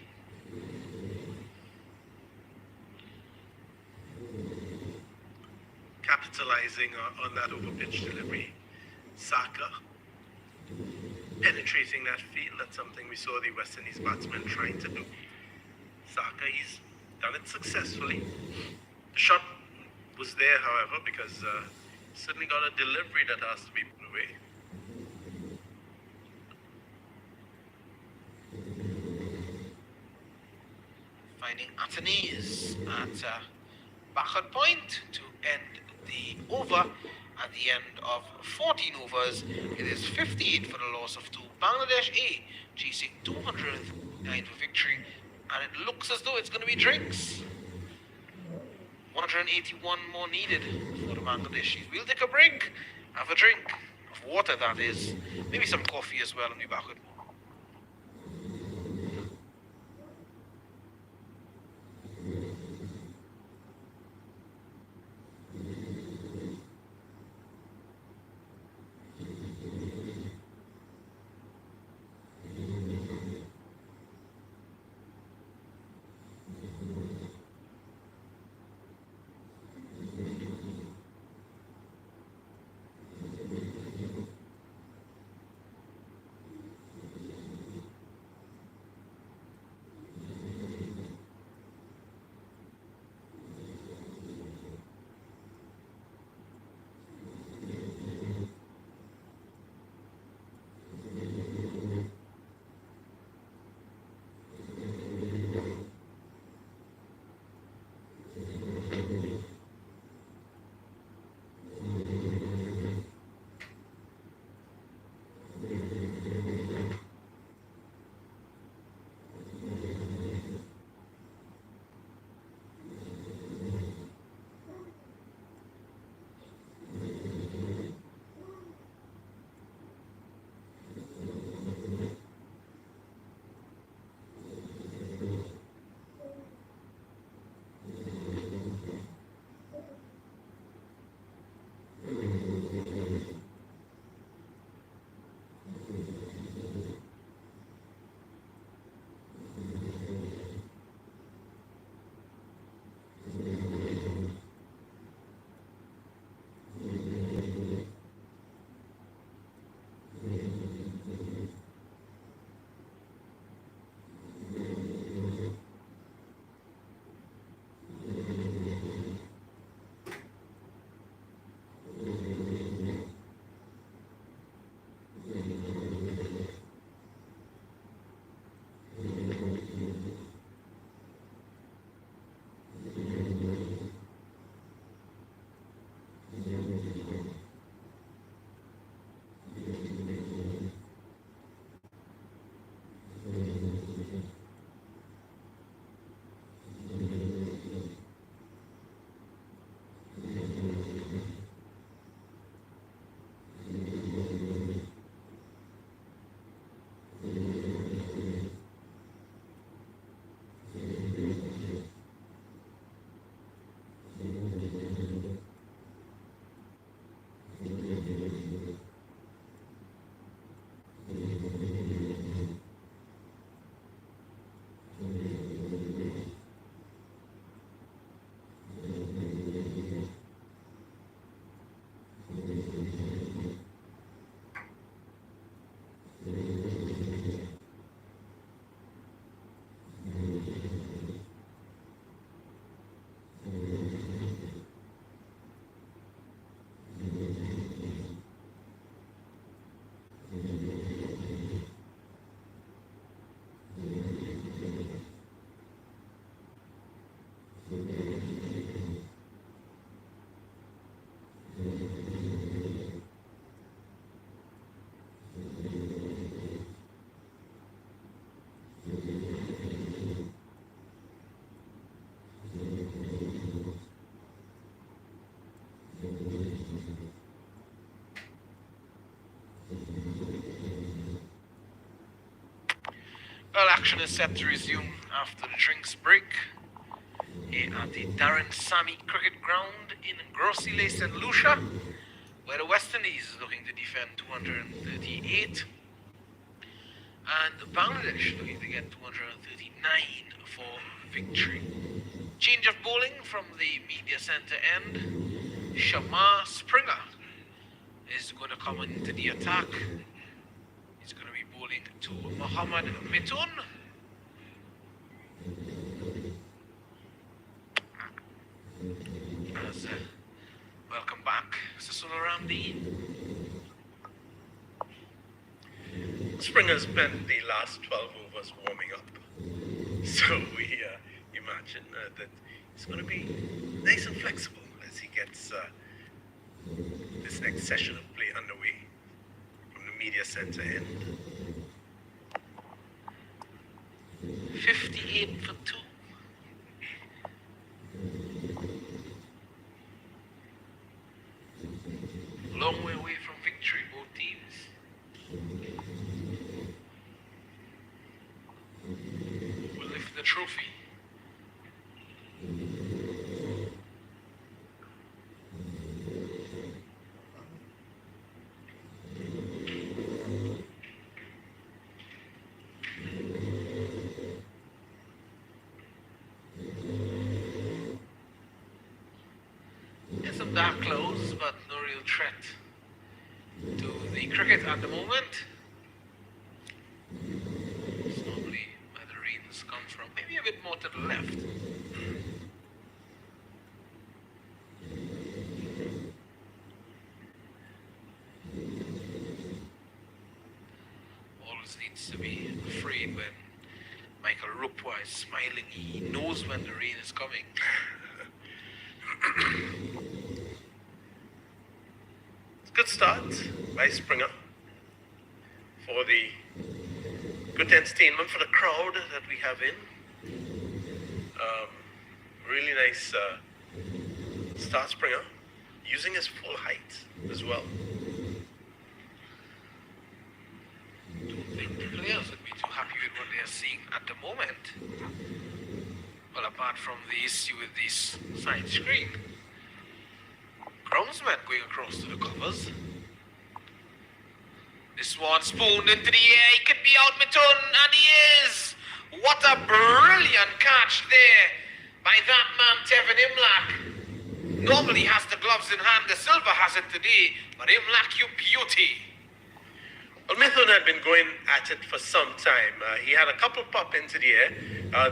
Capitalizing on that overpitch delivery. Saka penetrating that field. That's something we saw the West Indies batsman trying to do. Saka, he's done it successfully. The shot was there, however, because certainly got a delivery that has to be put away. Finding Atenese at backward point to end the over. At the end of 14 overs, it is 58 for the loss of 2. Bangladesh A chasing 209 for victory, and it looks as though it's going to be drinks. 181 more needed for the Bangladeshis. We'll take a break, have a drink of water, that is, maybe some coffee as well, and be back with more. Well, action is set to resume after the drinks break. here at the Darren Sammy Cricket Ground in Grosseille, St. Lucia, where the West Indies is looking to defend 238 and Bangladesh looking to get 239 for victory. Change of bowling from the media centre end. Shamar Springer is going to come into the attack. He's going to be bowling to Muhammad Mithun. Welcome back, Sasula Ramdi. Springer spent the last 12 overs warming up. So we imagine that it's going to be nice and flexible as he gets this next session of play underway from the media center end. 58 for 2. Long way away from victory, both teams. Will lift the trophy. There's some dark clouds, but no real threat to the cricket at the moment. It's normally where the rains come from. Maybe a bit more to the left. Always needs to be afraid when Michael Rupwa is smiling. He knows when the rain is coming. Good start by Springer for the good entertainment for the crowd that we have in. Really nice start, Springer, using his full height as well. Don't think the players would be too happy with what they are seeing at the moment. Well, apart from the issue with this side screen. Groundsman going across to the covers. This one spooned into the air. He could be out, Mithun, and he is. What a brilliant catch there by that man, Tevin Imlach. Normally has the gloves in hand. The Silver has it today, but Imlach, you beauty. Well, Mithun had been going at it for some time. He had a couple pop into the air.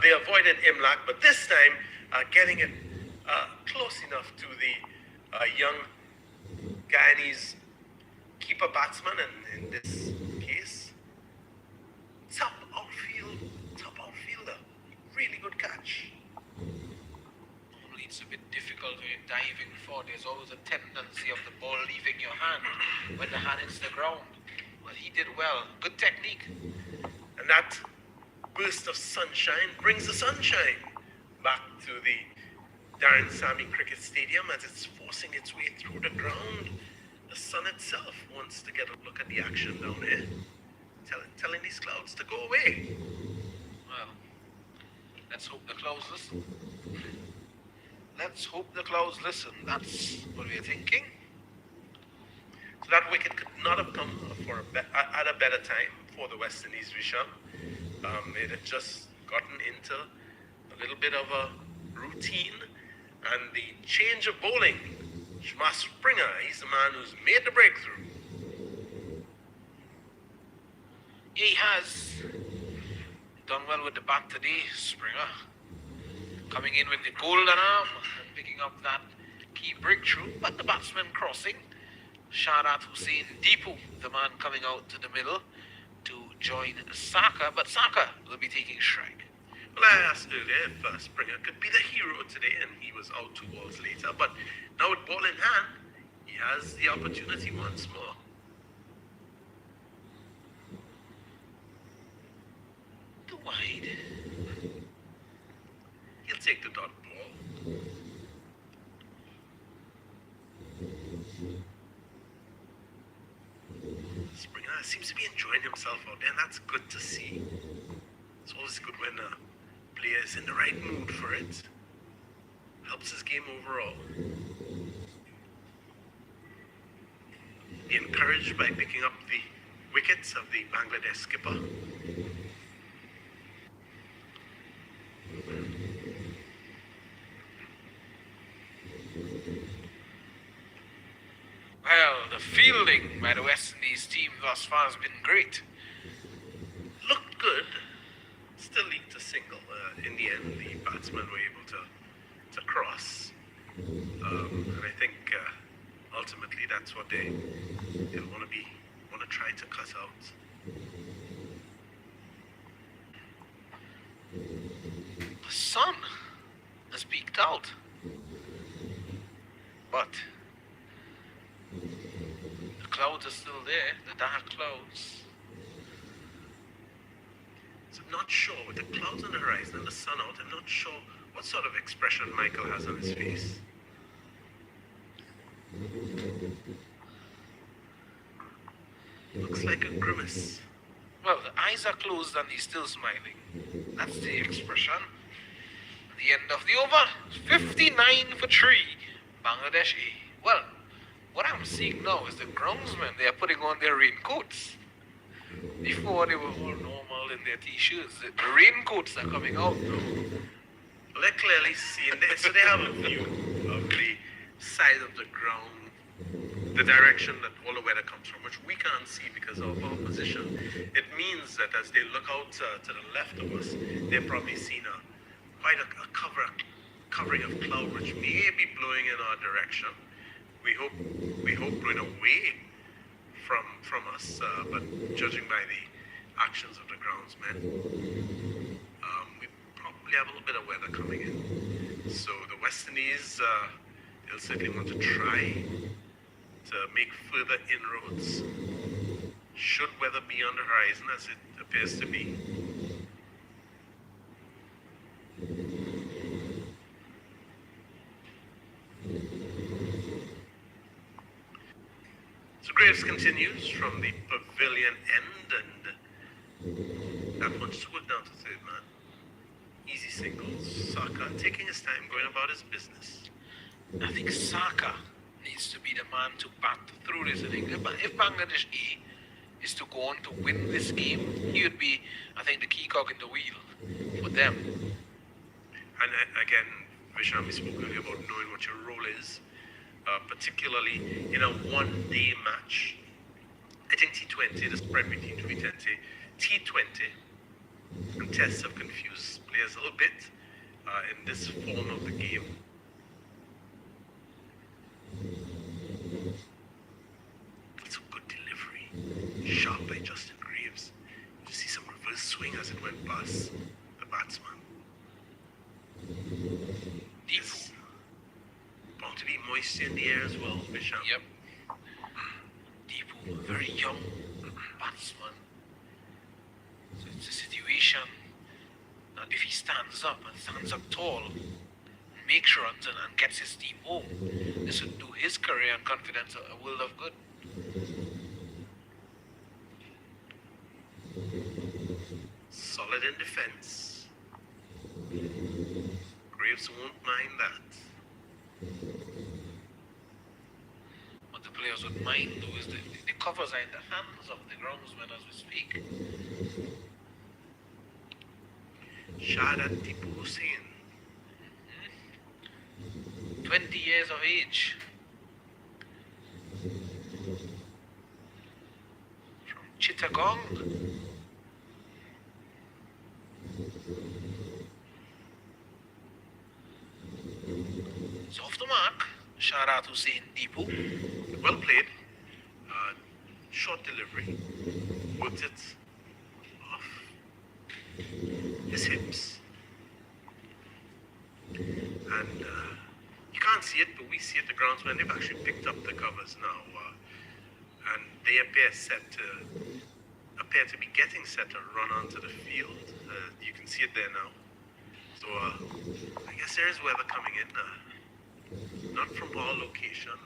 They avoided Imlach, but this time getting it close enough to the young Guyanese keeper batsman, and in this case, top outfielder. Really good catch. Normally it's a bit difficult when you're diving forward. There's always a tendency of the ball leaving your hand when the hand hits the ground. But he did well. Good technique. And that burst of sunshine brings the sunshine back to the Darren Sammy Cricket Stadium as it's forcing its way through the ground. The sun itself wants to get a look at the action down there, telling these clouds to go away. Well, let's hope the clouds listen. Let's hope the clouds listen. That's what we're thinking. So that wicket could not have come at a better time for the West Indies, Vishal. It had just gotten into a little bit of a routine, and the change of bowling. Shamar Springer, he's the man who's made the breakthrough. He has done well with the bat today, Springer. Coming in with the golden arm and picking up that key breakthrough. But the batsman crossing. Shadat Hussain Deepu, the man coming out to the middle to join Saka. But Saka will be taking strike. Well, I asked earlier if Springer could be the hero today, and he was out 2 balls later. But now with ball in hand, he has the opportunity once more. Too wide. He'll take the dot ball. Springer seems to be enjoying himself out there, and that's good to see. It's always good when a player is in the right mood for it. helps his game overall. Be encouraged by picking up the wickets of the Bangladesh skipper. Well, the fielding by the West Indies team thus far has been great. Looked good. Still leaked a single. In the end, the batsmen were able to cross. And I think ultimately that's what they'll want to try to cut out. The sun has peeked out. But the clouds are still there, the dark clouds. So I'm not sure, with the clouds on the horizon and the sun out, I'm not sure what sort of expression Michael has on his face. Looks like a grimace. Well, the eyes are closed and he's still smiling. That's the expression. At the end of the over, 59 for 3, Bangladesh A. Well, what I'm seeing now is the groundsmen, they are putting on their raincoats. Before they were all normal in their t-shirts. The raincoats are coming out now. Well, they're clearly seeing this, so they have a view of the side of the ground, the direction that all the weather comes from, which we can't see because of our position. It means that as they look out to the left of us, they've probably seen quite a covering of cloud, which may be blowing in our direction. We hope blowing away from us, but judging by the actions of the groundsmen, we probably have a little bit of weather coming in. So the West Indies, they'll certainly want to try to make further inroads should weather be on the horizon, as it appears to be. So Graves continues from the pavilion end, and that wants to work down to third man. Easy singles. Saka taking his time, going about his business. I think Saka needs to be the man to bat through this inning. If Bangladesh A is to go on to win this game, he would be, I think, the key cog in the wheel for them. And again, Vishal, we spoke earlier about knowing what your role is, particularly in a one-day match. I think T20, the spread between T20 and tests have confused players a little bit in this form of the game. That's a good delivery. Sharp by Justin Graves. You see some reverse swing as it went past the batsman. It's bound to be moisture in the air as well, Vishal. Yep. Deepu, a very young batsman. So it's a situation that if he stands up tall, and makes runs and gets his team home, this would do his career and confidence a world of good. Solid in defense. Graves won't mind that. What the players would mind though is the covers are in the hands of the groundsmen as we speak. Shahadat Tipu Hussain. 20 years of age. From Chittagong. So off the mark, Shahadat Hussain Deepu. Well played. Short delivery. Worked it off his hips. And you can't see it, but we see it. The groundsmen, they've actually picked up the covers now. And they appear to be getting set to run onto the field. You can see it there now. So I guess there is weather coming in. Not from our location.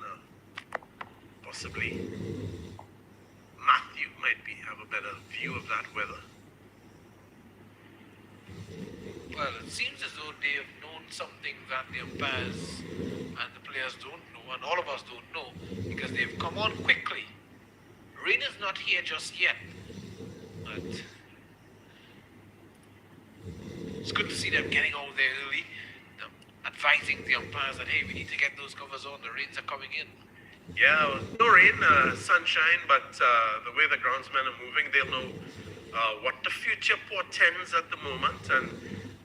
Possibly Matthew might have a better view of that weather. Well, it seems as though they have known something that the umpires and the players don't know, and all of us don't know, because they've come on quickly. Rain is not here just yet, but it's good to see them getting out there early, advising the umpires that, hey, we need to get those covers on, the rains are coming in. Yeah, no rain, sunshine, but the way the groundsmen are moving, they'll know what the future portends at the moment, and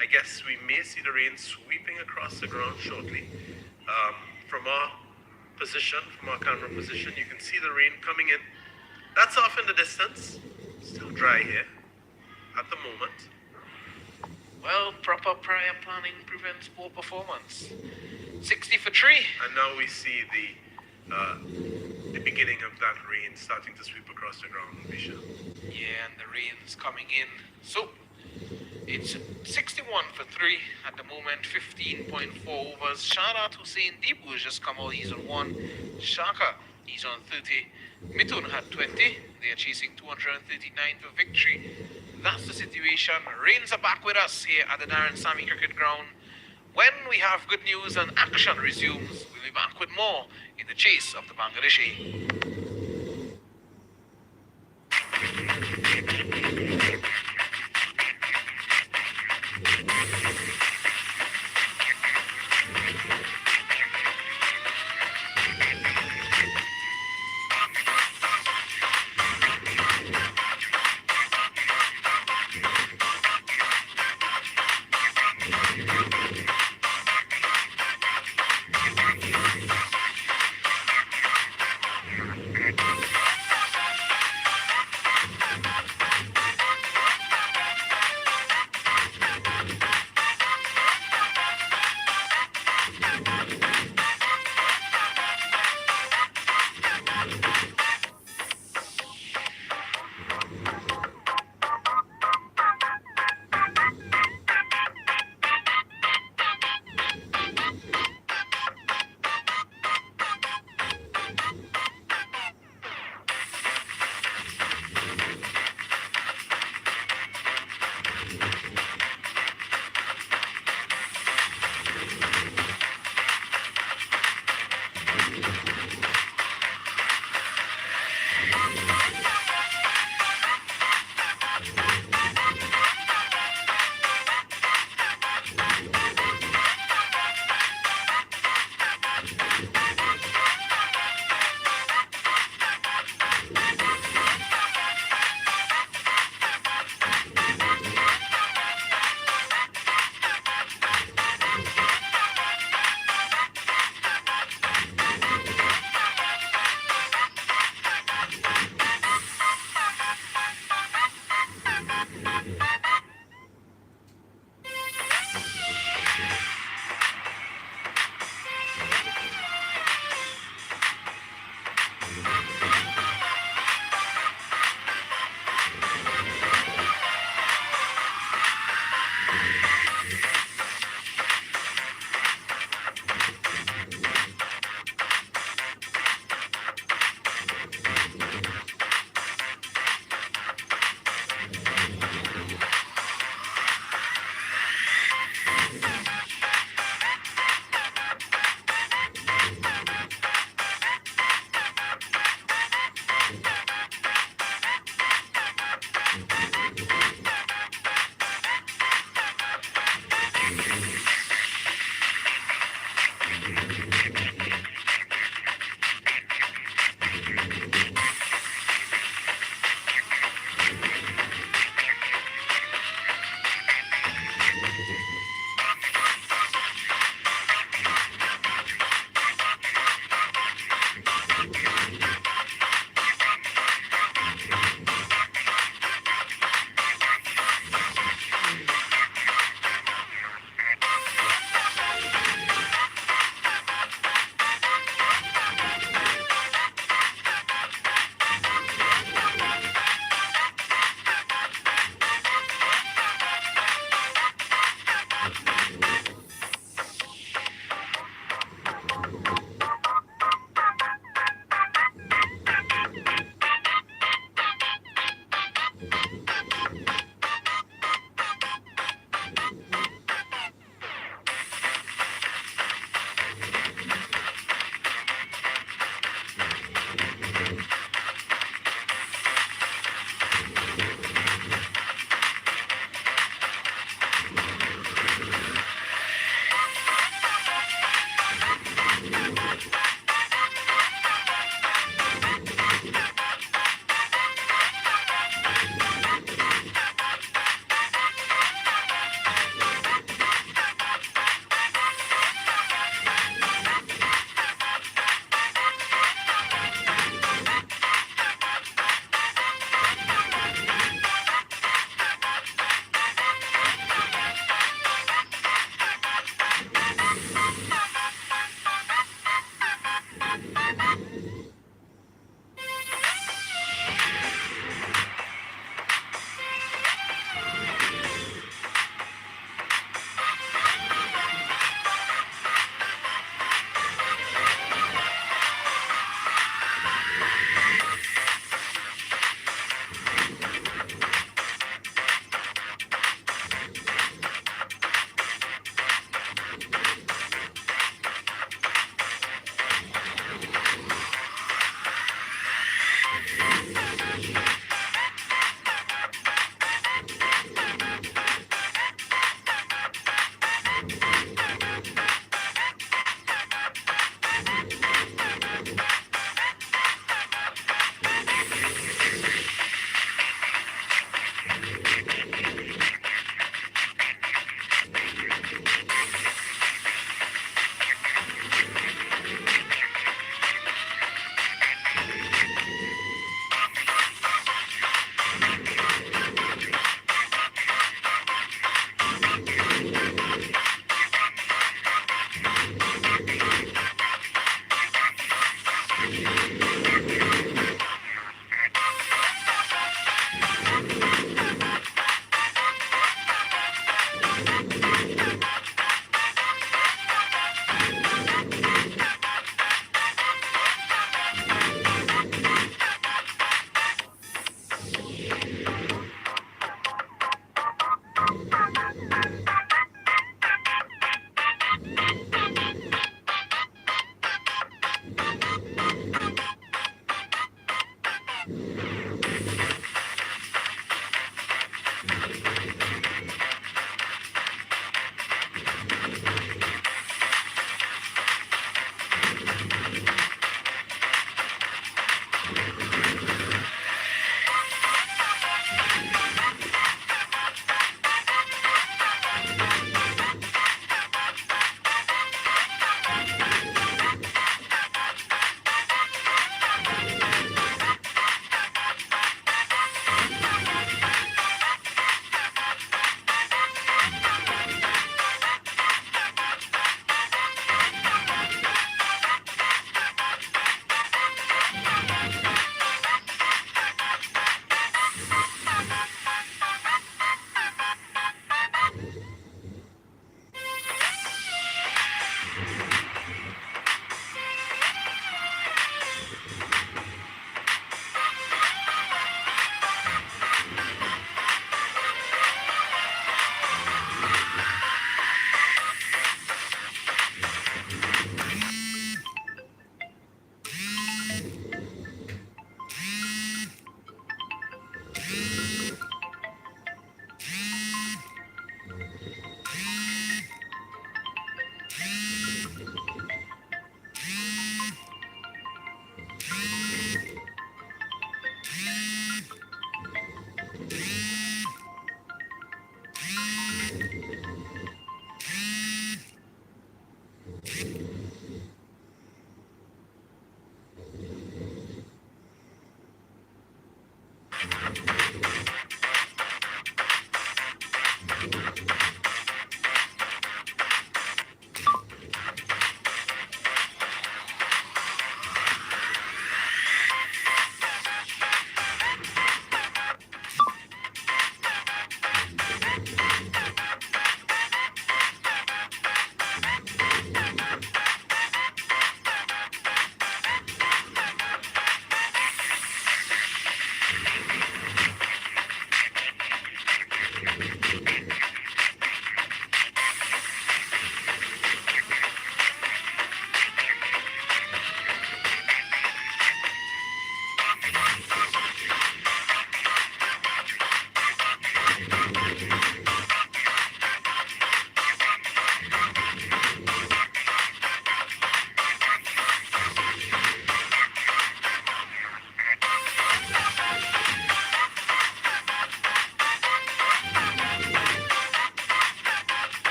I guess we may see the rain sweeping across the ground shortly. From our position, from our camera position, you can see the rain coming in. That's off in the distance. Still dry here at the moment. Well, proper prior planning prevents poor performance. 60 for 3. And now we see the beginning of that rain starting to sweep across the ground, Misha. Yeah, and the rain's coming in. So, it's 61 for 3 at the moment, 15.4 overs. Shadat Hussein Deepu has just come out, he's on 1. Shaka, he's on 30. Mithun had 20. They are chasing 239 for victory. That's the situation. Rains are back with us here at the Darren Sammy Cricket Ground. When we have good news and action resumes, we'll be back with more in the chase of the Bangladeshi.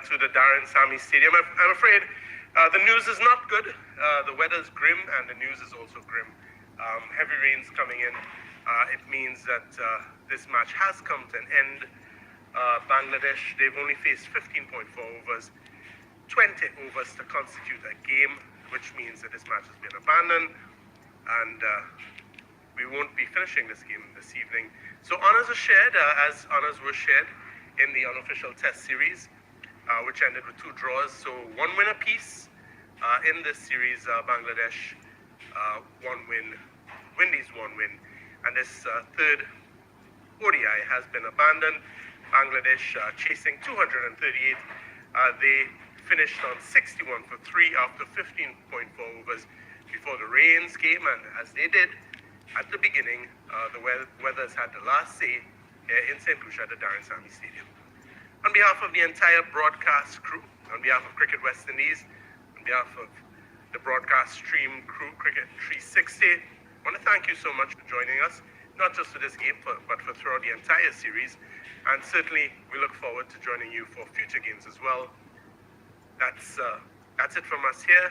to the Darren Sami Stadium. I'm afraid the news is not good. The weather is grim and the news is also grim. Heavy rains coming in. It means that this match has come to an end. Bangladesh, they've only faced 15.4 overs, 20 overs to constitute a game, which means that this match has been abandoned, and we won't be finishing this game this evening. So honors are shared, as honors were shared in the unofficial test series, which ended with 2 draws. So 1 win apiece in this series. Bangladesh 1 win, Windies 1 win, and this third ODI has been abandoned. Bangladesh chasing 238. They finished on 61 for 3 after 15.4 overs before the rains came, and as they did at the beginning, the weathers had the last say here in St. Lucia at the Darren Sami Stadium. On behalf of the entire broadcast crew, on behalf of Cricket West Indies, on behalf of the broadcast stream crew, Cricket 360, I want to thank you so much for joining us, not just for this game, but for throughout the entire series. And certainly, we look forward to joining you for future games as well. That's it from us here.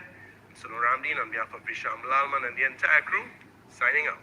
Sunil Ramdeen on behalf of Visham Lalman and the entire crew, signing out.